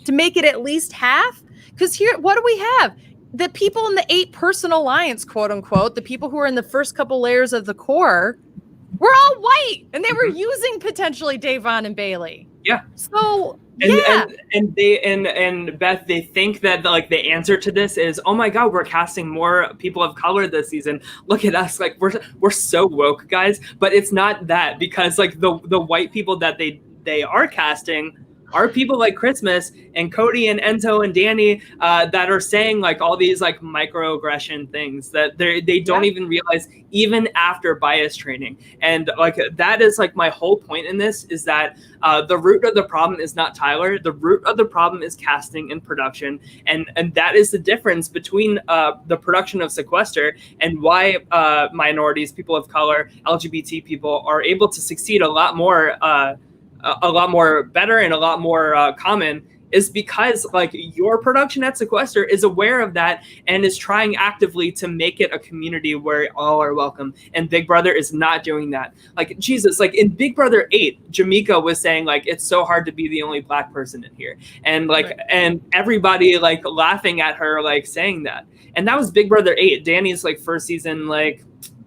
to make it at least half? Because here, what do we have? The people in the 8-person alliance, quote unquote, the people who are in the first couple layers of the core, were all white, and they were using potentially Davon and Bailey. Yeah. So And Beth, they think that like the answer to this is, oh my God, we're casting more people of color this season. Look at us, like we're so woke, guys. But it's not that, because like the white people that they are casting are people like Christmas and Cody and Enzo and Danny that are saying like all these like microaggression things that they don't even realize even after bias training. And like that is like my whole point in this, is that the root of the problem is not Tyler. The root of the problem is casting and production. And that is the difference between the production of Sequester and why minorities, people of color, LGBT people are able to succeed a lot more better and a lot more common, is because like your production at Sequester is aware of that and is trying actively to make it a community where all are welcome. And Big Brother is not doing that. Like Jesus, like in Big Brother 8, Jamaica was saying like it's so hard to be the only black person in here, and like and everybody like laughing at her like saying that. And that was Big Brother 8, Danny's like first season, like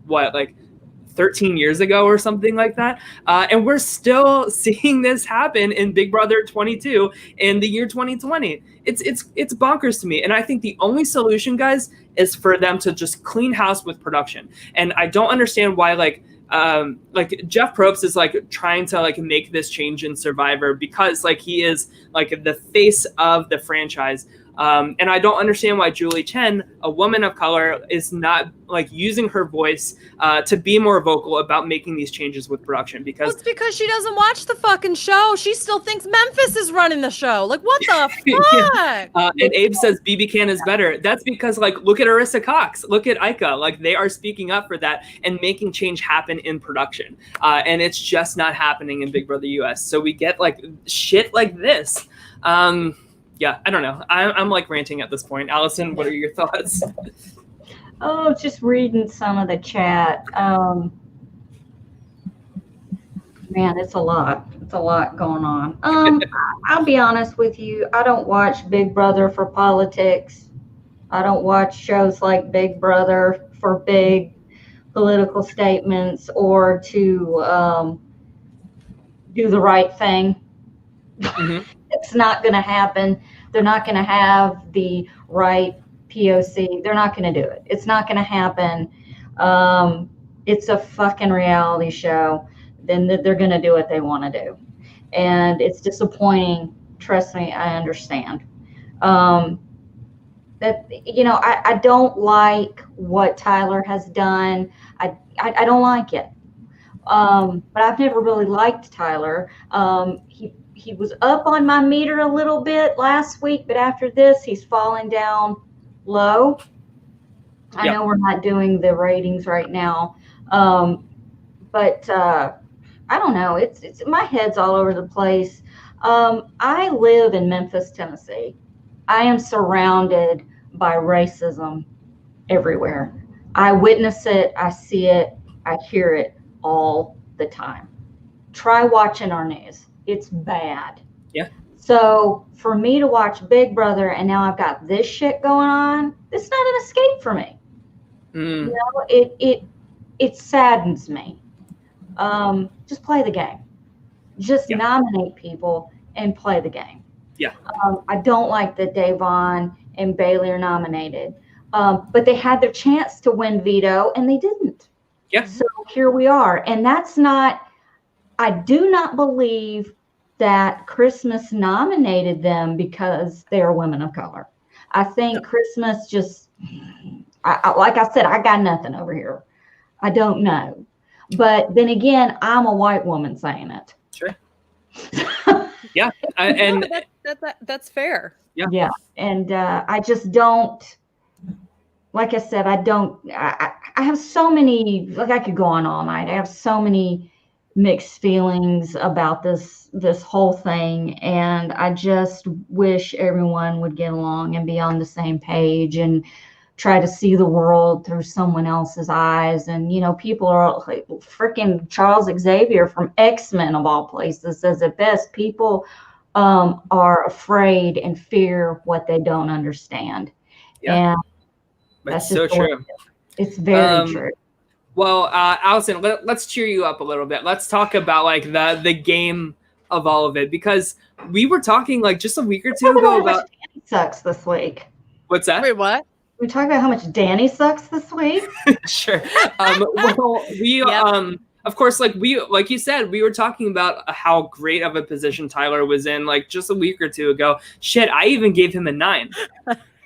what, like 13 years ago or something like that. And we're still seeing this happen in Big Brother 22 in the year 2020. It's bonkers to me. And I think the only solution, guys, is for them to just clean house with production. And I don't understand why like Jeff Probst is like trying to like make this change in Survivor, because like he is like the face of the franchise. And I don't understand why Julie Chen, a woman of color, is not like using her voice to be more vocal about making these changes with production. Because it's because she doesn't watch the fucking show. She still thinks Memphis is running the show. Like, what the fuck? And Abe says BB Can is better. That's because like look at Arissa Cox, look at Ika. Like they are speaking up for that and making change happen in production. And it's just not happening in Big Brother US. So we get like shit like this. Yeah, I don't know. I'm like ranting at this point. Allison, what are your thoughts? Oh, just reading some of the chat. Man, it's a lot. It's a lot going on. I'll be honest with you. I don't watch Big Brother for politics. I don't watch shows like Big Brother for big political statements or to do the right thing. Mm-hmm. It's not going to happen. They're not going to have the right POC. They're not going to do it. It's not going to happen. It's a fucking reality show. Then they're going to do what they want to do. And it's disappointing. Trust me, I understand. That, you know, I don't like what Tyler has done. I don't like it. But I've never really liked Tyler. He was up on my meter a little bit last week, but after this, he's falling down low. I know we're not doing the ratings right now, but I don't know. It's my head's all over the place. I live in Memphis, Tennessee. I am surrounded by racism everywhere. I witness it. I see it. I hear it all the time. Try watching our news. It's bad. Yeah. So for me to watch Big Brother and now I've got this shit going on, it's not an escape for me. You know, it saddens me. Just play the game. Just nominate people and play the game. Yeah. I don't like that Davon and Bailey are nominated, but they had their chance to win Veto and they didn't. Yeah. So here we are, and that's not. I do not believe that Christmas nominated them because they are women of color. I think Christmas just, like I said, I got nothing over here. I don't know. But then again, I'm a white woman saying it. Sure. Yeah. That's fair. Yeah. Yeah. And I just don't, like I said, I have so many, like I could go on all night. I have so many mixed feelings about this whole thing, and I just wish everyone would get along and be on the same page and try to see the world through someone else's eyes. And you know, people are like, freaking Charles Xavier from X-Men of all places says it best. People are afraid and fear what they don't understand. Yeah. And that's so true. It's very true. Well, Allison, let's cheer you up a little bit. Let's talk about like the game of all of it, because we were talking like just a week or two ago about Danny sucks this week. What's that? Wait, what? We talk about how much Danny sucks this week. Sure. Well, we of course, like you said, we were talking about how great of a position Tyler was in like just a week or two ago. Shit, I even gave him a 9,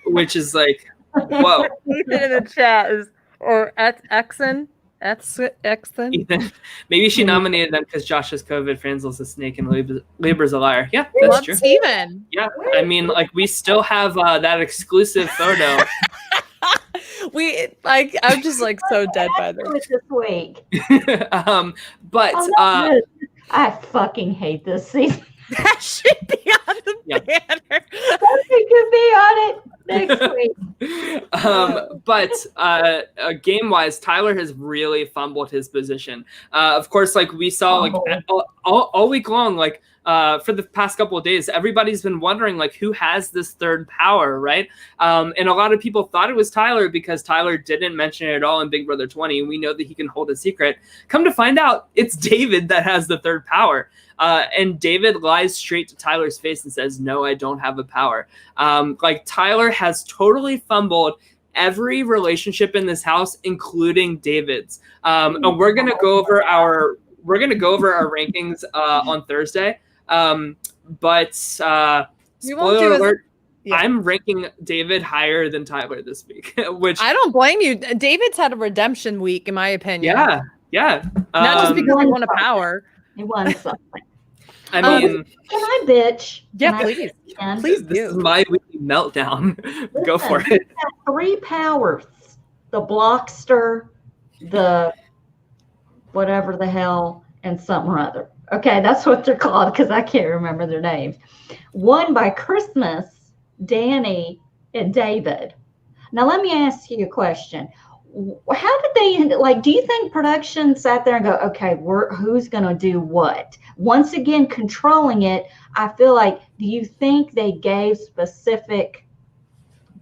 which is like, whoa. Ethan in the chat is Exon. Ethan. Maybe she nominated them because Josh has COVID. Franzel's a snake and Labor's a liar. Yeah, that's Love true. Steven. Yeah, I mean, like we still have that exclusive photo. I'm just like so dead by this. This week. But I fucking hate this season. That should be on the banner. It could be on it next week. But game-wise, Tyler has really fumbled his position. Of course, like we saw, like all week long, like for the past couple of days, everybody's been wondering like who has this third power, right? And a lot of people thought it was Tyler because Tyler didn't mention it at all in Big Brother 20. We know that he can hold a secret. Come to find out, it's David that has the third power. And David lies straight to Tyler's face and says, "No, I don't have a power." Like Tyler has totally fumbled every relationship in this house, including David's. And we're gonna go over our rankings on Thursday. But spoiler alert, I'm ranking David higher than Tyler this week, which I don't blame you. David's had a redemption week, in my opinion. Yeah. Not just because he won a power. He won something. I mean, can I bitch? Yeah, please. Please this is my weekly meltdown. Go for it. We have 3 powers: the Blockster, the whatever the hell, and something or other. Okay, that's what they're called because I can't remember their names. Won by Christmas, Danny, and David. Now let me ask you a question. How did they, like, do you think production sat there and go, okay, who's going to do what? Once again, controlling it, I feel like, do you think they gave specific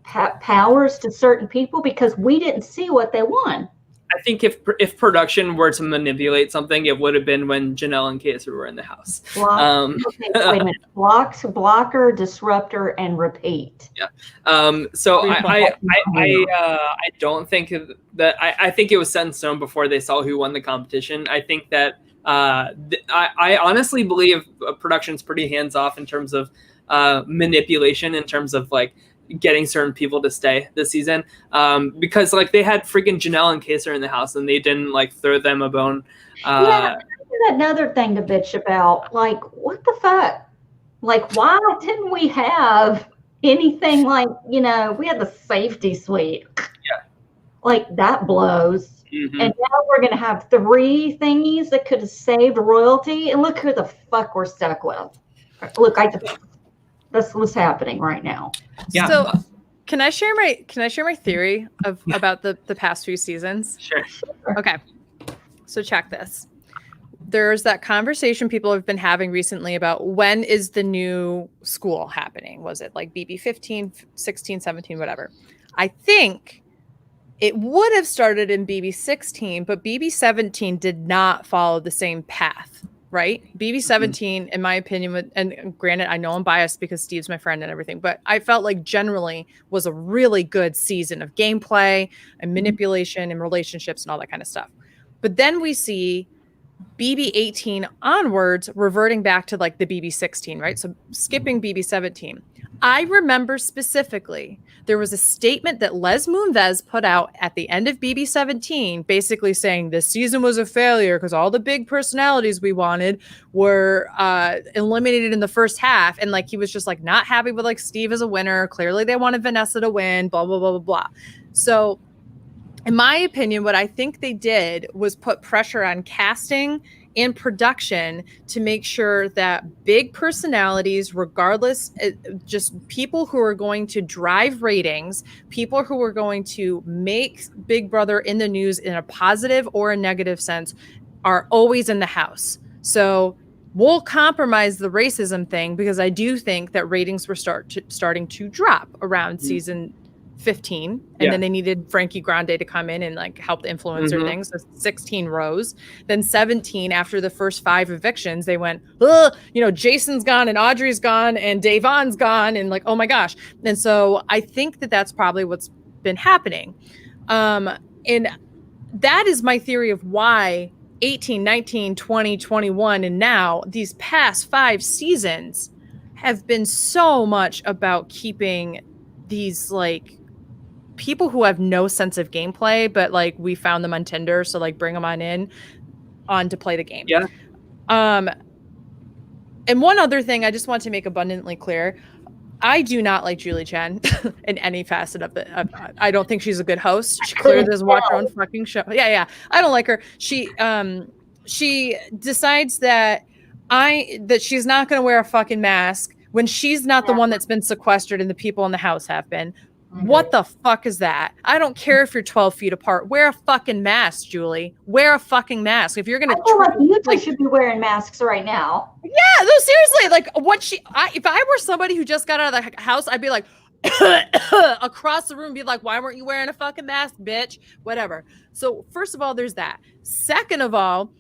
powers to certain people? Because we didn't see what they won. I think if production were to manipulate something, it would have been when Janelle and Kaiser were in the house. Okay, wait a minute. Blocker, disruptor, and repeat. Yeah. So I don't think that I think it was set in stone before they saw who won the competition. I think that I honestly believe production's pretty hands off in terms of manipulation, in terms of like getting certain people to stay this season, because like they had freaking Janelle and Kaiser in the house and they didn't like throw them a bone. Another thing to bitch about, like, what the fuck? Like, why didn't we have anything like, we had the safety suite. Yeah. Like that blows. Mm-hmm. And now we're going to have 3 thingies that could have saved royalty. And look who the fuck we're stuck with. Look, that's what's happening right now. Yeah. So can I share my theory about the past few seasons? Sure. Okay. So check this. There's that conversation people have been having recently about when is the new school happening? Was it like BB 15, 16, 17, whatever? I think it would have started in BB 16, but BB 17 did not follow the same path. Right? BB 17, in my opinion, and granted, I know I'm biased because Steve's my friend and everything, but I felt like generally was a really good season of gameplay and manipulation and relationships and all that kind of stuff. But then we see BB 18 onwards reverting back to like the BB 16, right? So skipping BB 17. I remember specifically there was a statement that Les Moonves put out at the end of BB 17, basically saying this season was a failure because all the big personalities we wanted were eliminated in the first half. And like, he was just like not happy with like Steve as a winner. Clearly they wanted Vanessa to win, blah, blah, blah, blah, blah. So in my opinion, what I think they did was put pressure on casting and production to make sure that big personalities, regardless, just people who are going to drive ratings, people who are going to make Big Brother in the news in a positive or a negative sense, are always in the house. So we'll compromise the racism thing because I do think that ratings were starting to drop around season 15, and then they needed Frankie Grande to come in and like help the influencer thing. So 16 rows. Then 17, after the first 5 evictions, they went, Jason's gone and Audrey's gone and Davon's gone, and like, oh my gosh. And so I think that that's probably what's been happening. And that is my theory of why 18, 19, 20, 21, and now these past 5 seasons have been so much about keeping these like people who have no sense of gameplay, but like we found them on Tinder, so like bring them on to play the game. Yeah. And one other thing I just want to make abundantly clear, I do not like Julie Chen in any facet of it. I don't think she's a good host. She clearly doesn't watch her own fucking show. Yeah. I don't like her. She decides that she's not going to wear a fucking mask when she's not the one that's been sequestered and the people in the house have been. What the fuck is that? I don't care if you're 12 feet apart. Wear a fucking mask, Julie. Wear a fucking mask. If you're gonna, I feel like you should be wearing masks right now. Yeah, no, seriously. Like, if I were somebody who just got out of the house, I'd be like across the room, be like, "Why weren't you wearing a fucking mask, bitch?" Whatever. So, first of all, there's that. Second of all,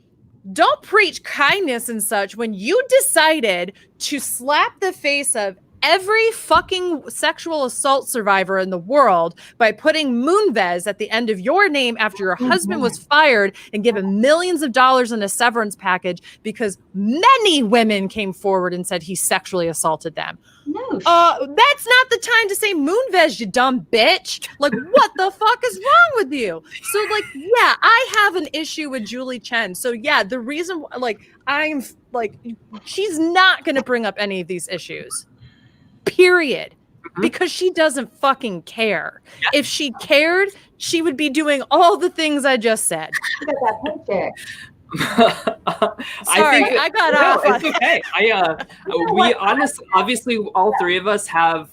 don't preach kindness and such when you decided to slap the face of every fucking sexual assault survivor in the world by putting Moonves at the end of your name after your husband was fired and given millions of dollars in a severance package because many women came forward and said he sexually assaulted them. No. That's not the time to say Moonves, you dumb bitch. Like, what the fuck is wrong with you? So, like, yeah, I have an issue with Julie Chen. So, yeah, the reason, like, I'm, like, she's not going to bring up any of these issues. Period. Because she doesn't fucking care. If she cared, she would be doing all the things I just said. Look at that paycheck. Sorry, I got off. It's okay. We obviously all 3 of us have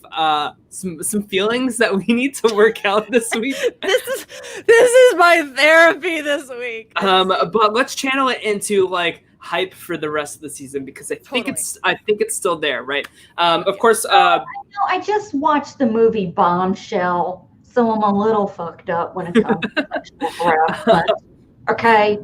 some feelings that we need to work out this week. This is my therapy this week. But let's channel it into like hype for the rest of the season because I think it's still there, right? Of course. I just watched the movie Bombshell, so I'm a little fucked up when it comes to sexual harassment. Okay.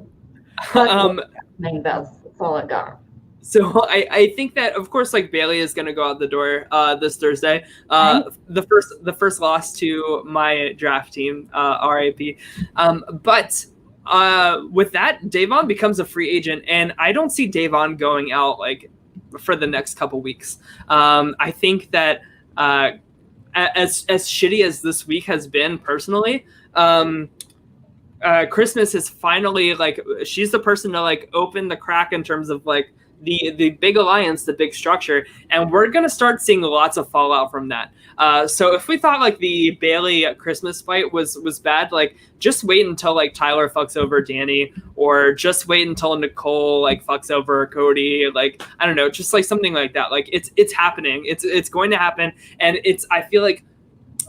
That's all I got. So I think that of course like Bailey is going to go out the door this Thursday. The first loss to my draft team, RIP. But with that, Davon becomes a free agent, and I don't see Davon going out like for the next couple weeks. I think that as shitty as this week has been personally, Christmas is finally like she's the person to like open the crack in terms of like the big alliance, the big structure, and we're gonna start seeing lots of fallout from that. So if we thought like the Bailey Christmas fight was bad, like just wait until like Tyler fucks over Danny, or just wait until Nicole like fucks over Cody. Like I don't know, just like something like that. Like it's happening. It's going to happen, and I feel like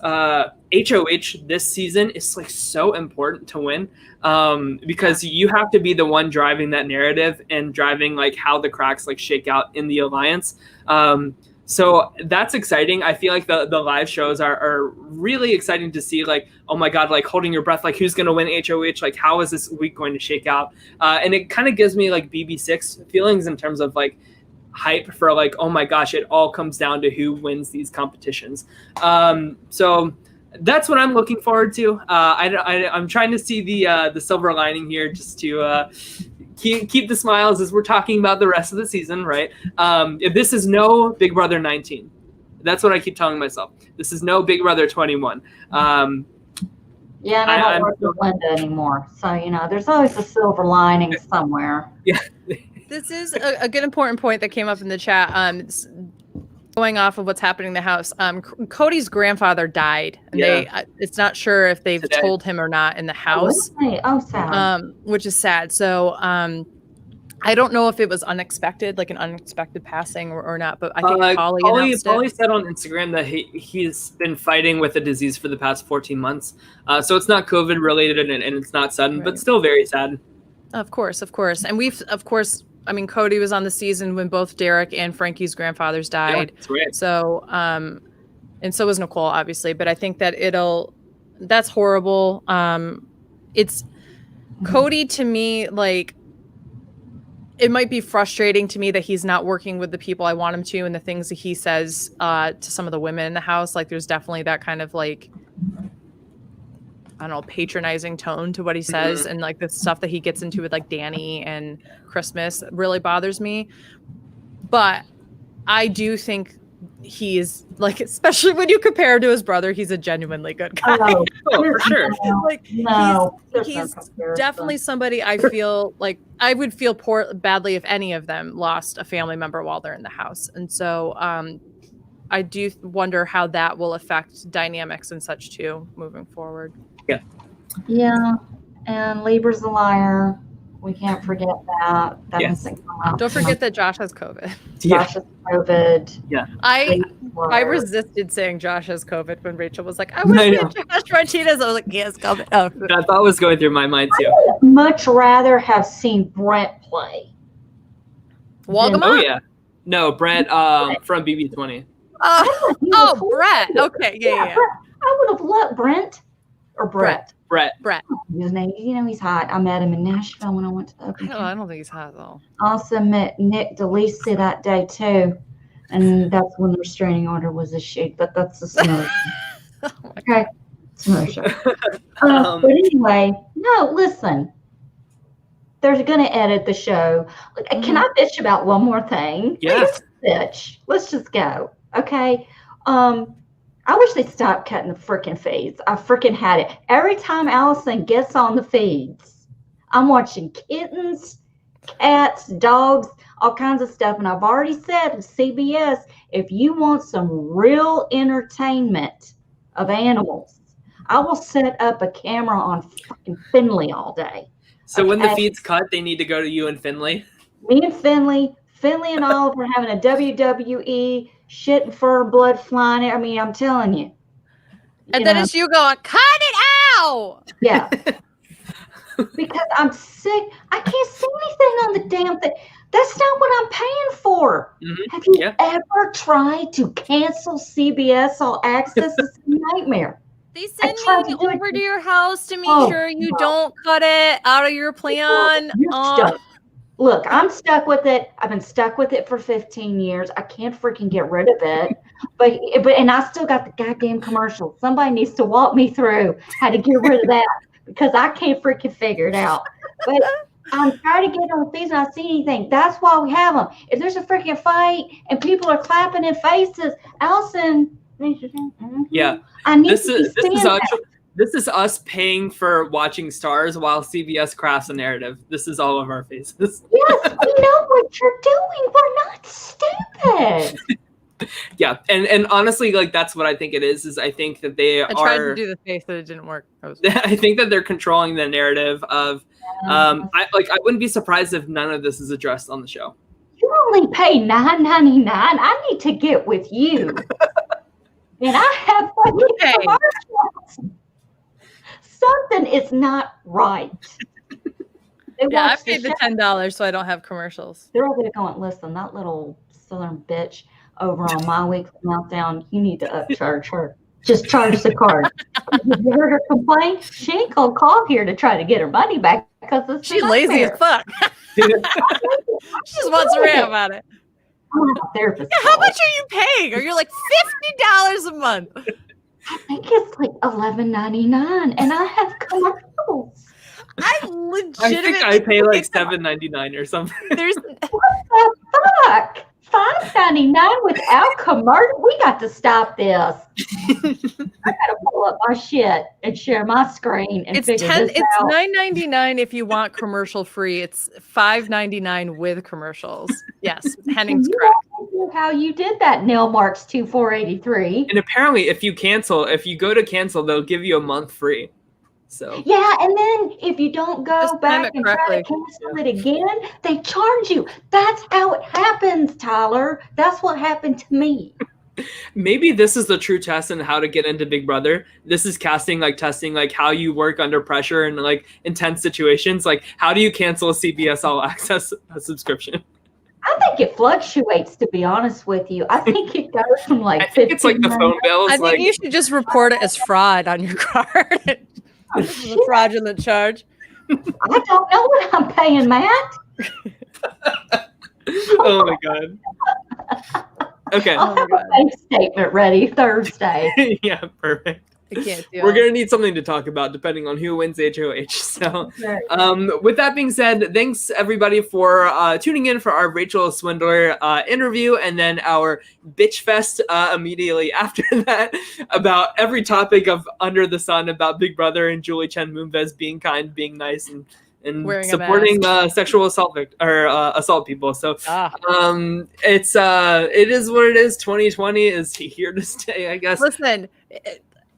HOH this season is like so important to win because you have to be the one driving that narrative and driving like how the cracks like shake out in the alliance. So that's exciting. I feel like the live shows are really exciting to see, like, oh my God, like holding your breath, like who's going to win HOH? Like, how is this week going to shake out? And it kind of gives me like BB6 feelings in terms of like hype for like, oh my gosh, it all comes down to who wins these competitions. So that's what I'm looking forward to. I'm trying to see the silver lining here, just to keep the smiles as we're talking about the rest of the season, right? If this is no Big Brother 19, that's what I keep telling myself. This is no Big Brother 21. Yeah, and I don't work with Linda anymore, so there's always a silver lining somewhere. Yeah. This is a good important point that came up in the chat. Going off of what's happening in the house, Cody's grandfather died, and it's not sure if they've told him or not in the house. Oh, sad. Which is sad. So I don't know if it was unexpected, like an unexpected passing or not, but I think Pauly said on Instagram that he's been fighting with the disease for the past 14 months. So it's not COVID related and it's not sudden, but still very sad. Of course. And I mean, Cody was on the season when both Derek and Frankie's grandfathers died. Yeah, that's right. So and so was Nicole, obviously. But I think that that's horrible. It's Cody, to me, like, it might be frustrating to me that he's not working with the people I want him to, and the things that he says to some of the women in the house. Like, there's definitely that kind of, like, I don't know, patronizing tone to what he says, and like the stuff that he gets into with like Danny and Christmas really bothers me. But I do think he is, like, especially when you compare him to his brother, he's a genuinely good guy. Oh, for sure. Like, he's definitely somebody I feel like I would feel badly if any of them lost a family member while they're in the house. And so I do wonder how that will affect dynamics and such too moving forward. Yeah, and Libra's a liar. We can't forget that. That doesn't come out. Don't forget that Josh has COVID. Josh has COVID. Yeah. I resisted saying Josh has COVID when Rachel was like, I wish we had Josh Martinez. I was like, he has COVID. Oh. That thought was going through my mind too. I would much rather have seen Brent play. Walgamot? Oh yeah. No, Brent from BB20. Oh, Brett. Okay, yeah. I would have loved Brent or Brett. Brett. His name, he's hot. I met him in Nashville when I went to the Open. I don't think he's hot though. I also met Nick DeLisi that day too, and that's when the restraining order was issued. But that's a similar. Okay, similar show. But anyway, no. Listen, they're going to edit the show. Can I bitch about one more thing? Yes. Bitch. Let's just go. Okay. I wish they'd stop cutting the freaking feeds. I freaking had it. Every time Allison gets on the feeds, I'm watching kittens, cats, dogs, all kinds of stuff. And I've already said to CBS, if you want some real entertainment of animals, I will set up a camera on fucking Finley all day. So when the feed's cut, they need to go to you and Finley? Me and Finley and Oliver are having a WWE shit and fur, blood flying. I mean, I'm telling you. And then it's you going, cut it out. Yeah. Because I'm sick. I can't see anything on the damn thing. That's not what I'm paying for. Have you ever tried to cancel CBS All Access? It's a nightmare. They send me over to your house to make sure you don't cut it out of your plan. Look, I'm stuck with it. I've been stuck with it for 15 years. I can't freaking get rid of it. But and I still got the goddamn commercials. Somebody needs to walk me through how to get rid of that because I can't freaking figure it out. But I'm trying to get on the feeds and I see anything. That's why we have them. If there's a freaking fight and people are clapping in faces, Allison. Yeah. I need This is us paying for watching Stars while CBS crafts a narrative. This is all of our faces. Yes, we know what you're doing. We're not stupid. Yeah, and honestly, like that's what I think it is I think that I tried to do the face, but it didn't work. I think that they're controlling the narrative of I wouldn't be surprised if none of this is addressed on the show. You only pay $9.99. I need to get with you. And I have commercials. Something is not right. I paid the $10 so I don't have commercials. They're over there going, listen, that little southern bitch over on My Weekly Meltdown, you need to upcharge her. Just charge the card. You heard her complain? She ain't gonna call here to try to get her money back because she's lazy as fuck. She just wants to rant about it. I'm a therapist. Yeah, how much are you paying? Are you like $50 a month? I think it's like $11.99, and I have commercials. I think I pay like $7.99 or something. There's what the fuck? $5.99 without commercial? We got to stop this. I gotta pull up my shit and share my screen and figure this out. It's $9.99 if you want commercial free. It's $5.99 with commercials. Yes, Henning's correct. How you did that, Neil Marks 2483. And apparently, if you go to cancel, they'll give you a month free. So yeah, and then if you don't go back and try to cancel it again, they charge you. That's how it happens, Tyler. That's what happened to me. Maybe this is the true test in how to get into Big Brother. This is testing like how you work under pressure and like intense situations. Like how do you cancel a CBS All Access subscription? I think it fluctuates, to be honest with you. I think it goes from like I think it's like the phone bills. I think you should just report it as fraud on your card. This is a fraudulent charge. I don't know what I'm paying, Matt. Oh my God. Okay. I'll have a bank statement ready Thursday. Yeah, perfect. I can't do We're it. going to need something to talk about depending on who wins HOH. So, with that being said, thanks everybody for tuning in for our Rachel Swindler interview, and then our bitch fest immediately after that about every topic of under the sun about Big Brother and Julie Chen Moonves being kind, being nice, and Wearing a supporting sexual assault assault people. So it is what it is. 2020 is here to stay, I guess. Listen,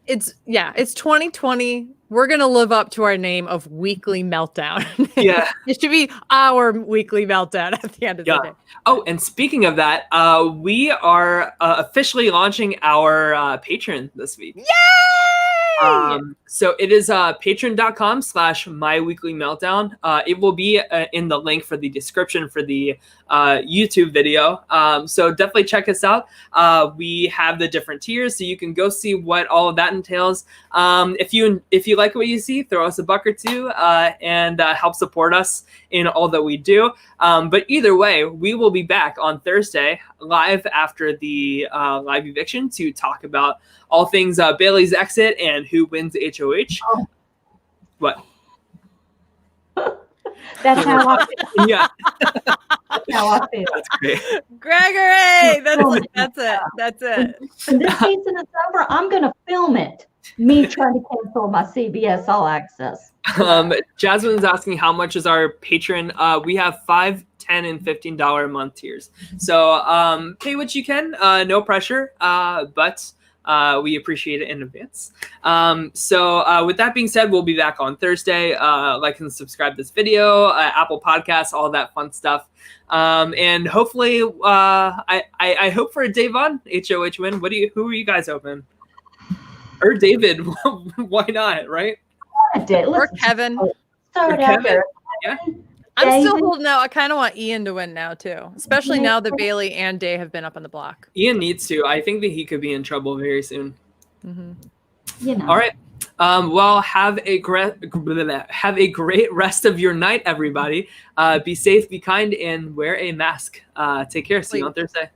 it's 2020. We're gonna live up to our name of Weekly Meltdown. Yeah, it should be our Weekly Meltdown at the end of the day. Oh, and speaking of that, we are officially launching our Patreon this week. Yay! So it is patreon.com/myweeklymeltdown. It will be in the link for the description for the YouTube video. So definitely check us out. We have the different tiers, so you can go see what all of that entails. If you like what you see, throw us a buck or two and help support us in all that we do. But either way, we will be back on Thursday live after the live eviction to talk about all things Bailey's exit and who wins HOH. Oh. What? That's how I feel. Yeah. That's how I feel. That's great. Gregory, that's it. That's it. When this season is over, I'm going to film it. Me trying to cancel my CBS All Access. Jasmine's asking how much is our patron. We have $5, $10, and $15 a month tiers. So pay what you can. No pressure. But we appreciate it in advance. So with that being said, we'll be back on Thursday. Like and subscribe to this video, Apple Podcasts, all that fun stuff. And hopefully, I hope for a Davon HOH win. Who are you guys hoping? Or David? Why not? Right? Or Kevin. Kevin. Yeah. I'm still holding out. I kind of want Ian to win now too, especially now that Bailey and Day have been up on the block. Ian needs to. I think that he could be in trouble very soon. Mm-hmm. You know. All right. Well, have a great rest of your night, everybody. Be safe, be kind, and wear a mask. Take care. See you on Thursday.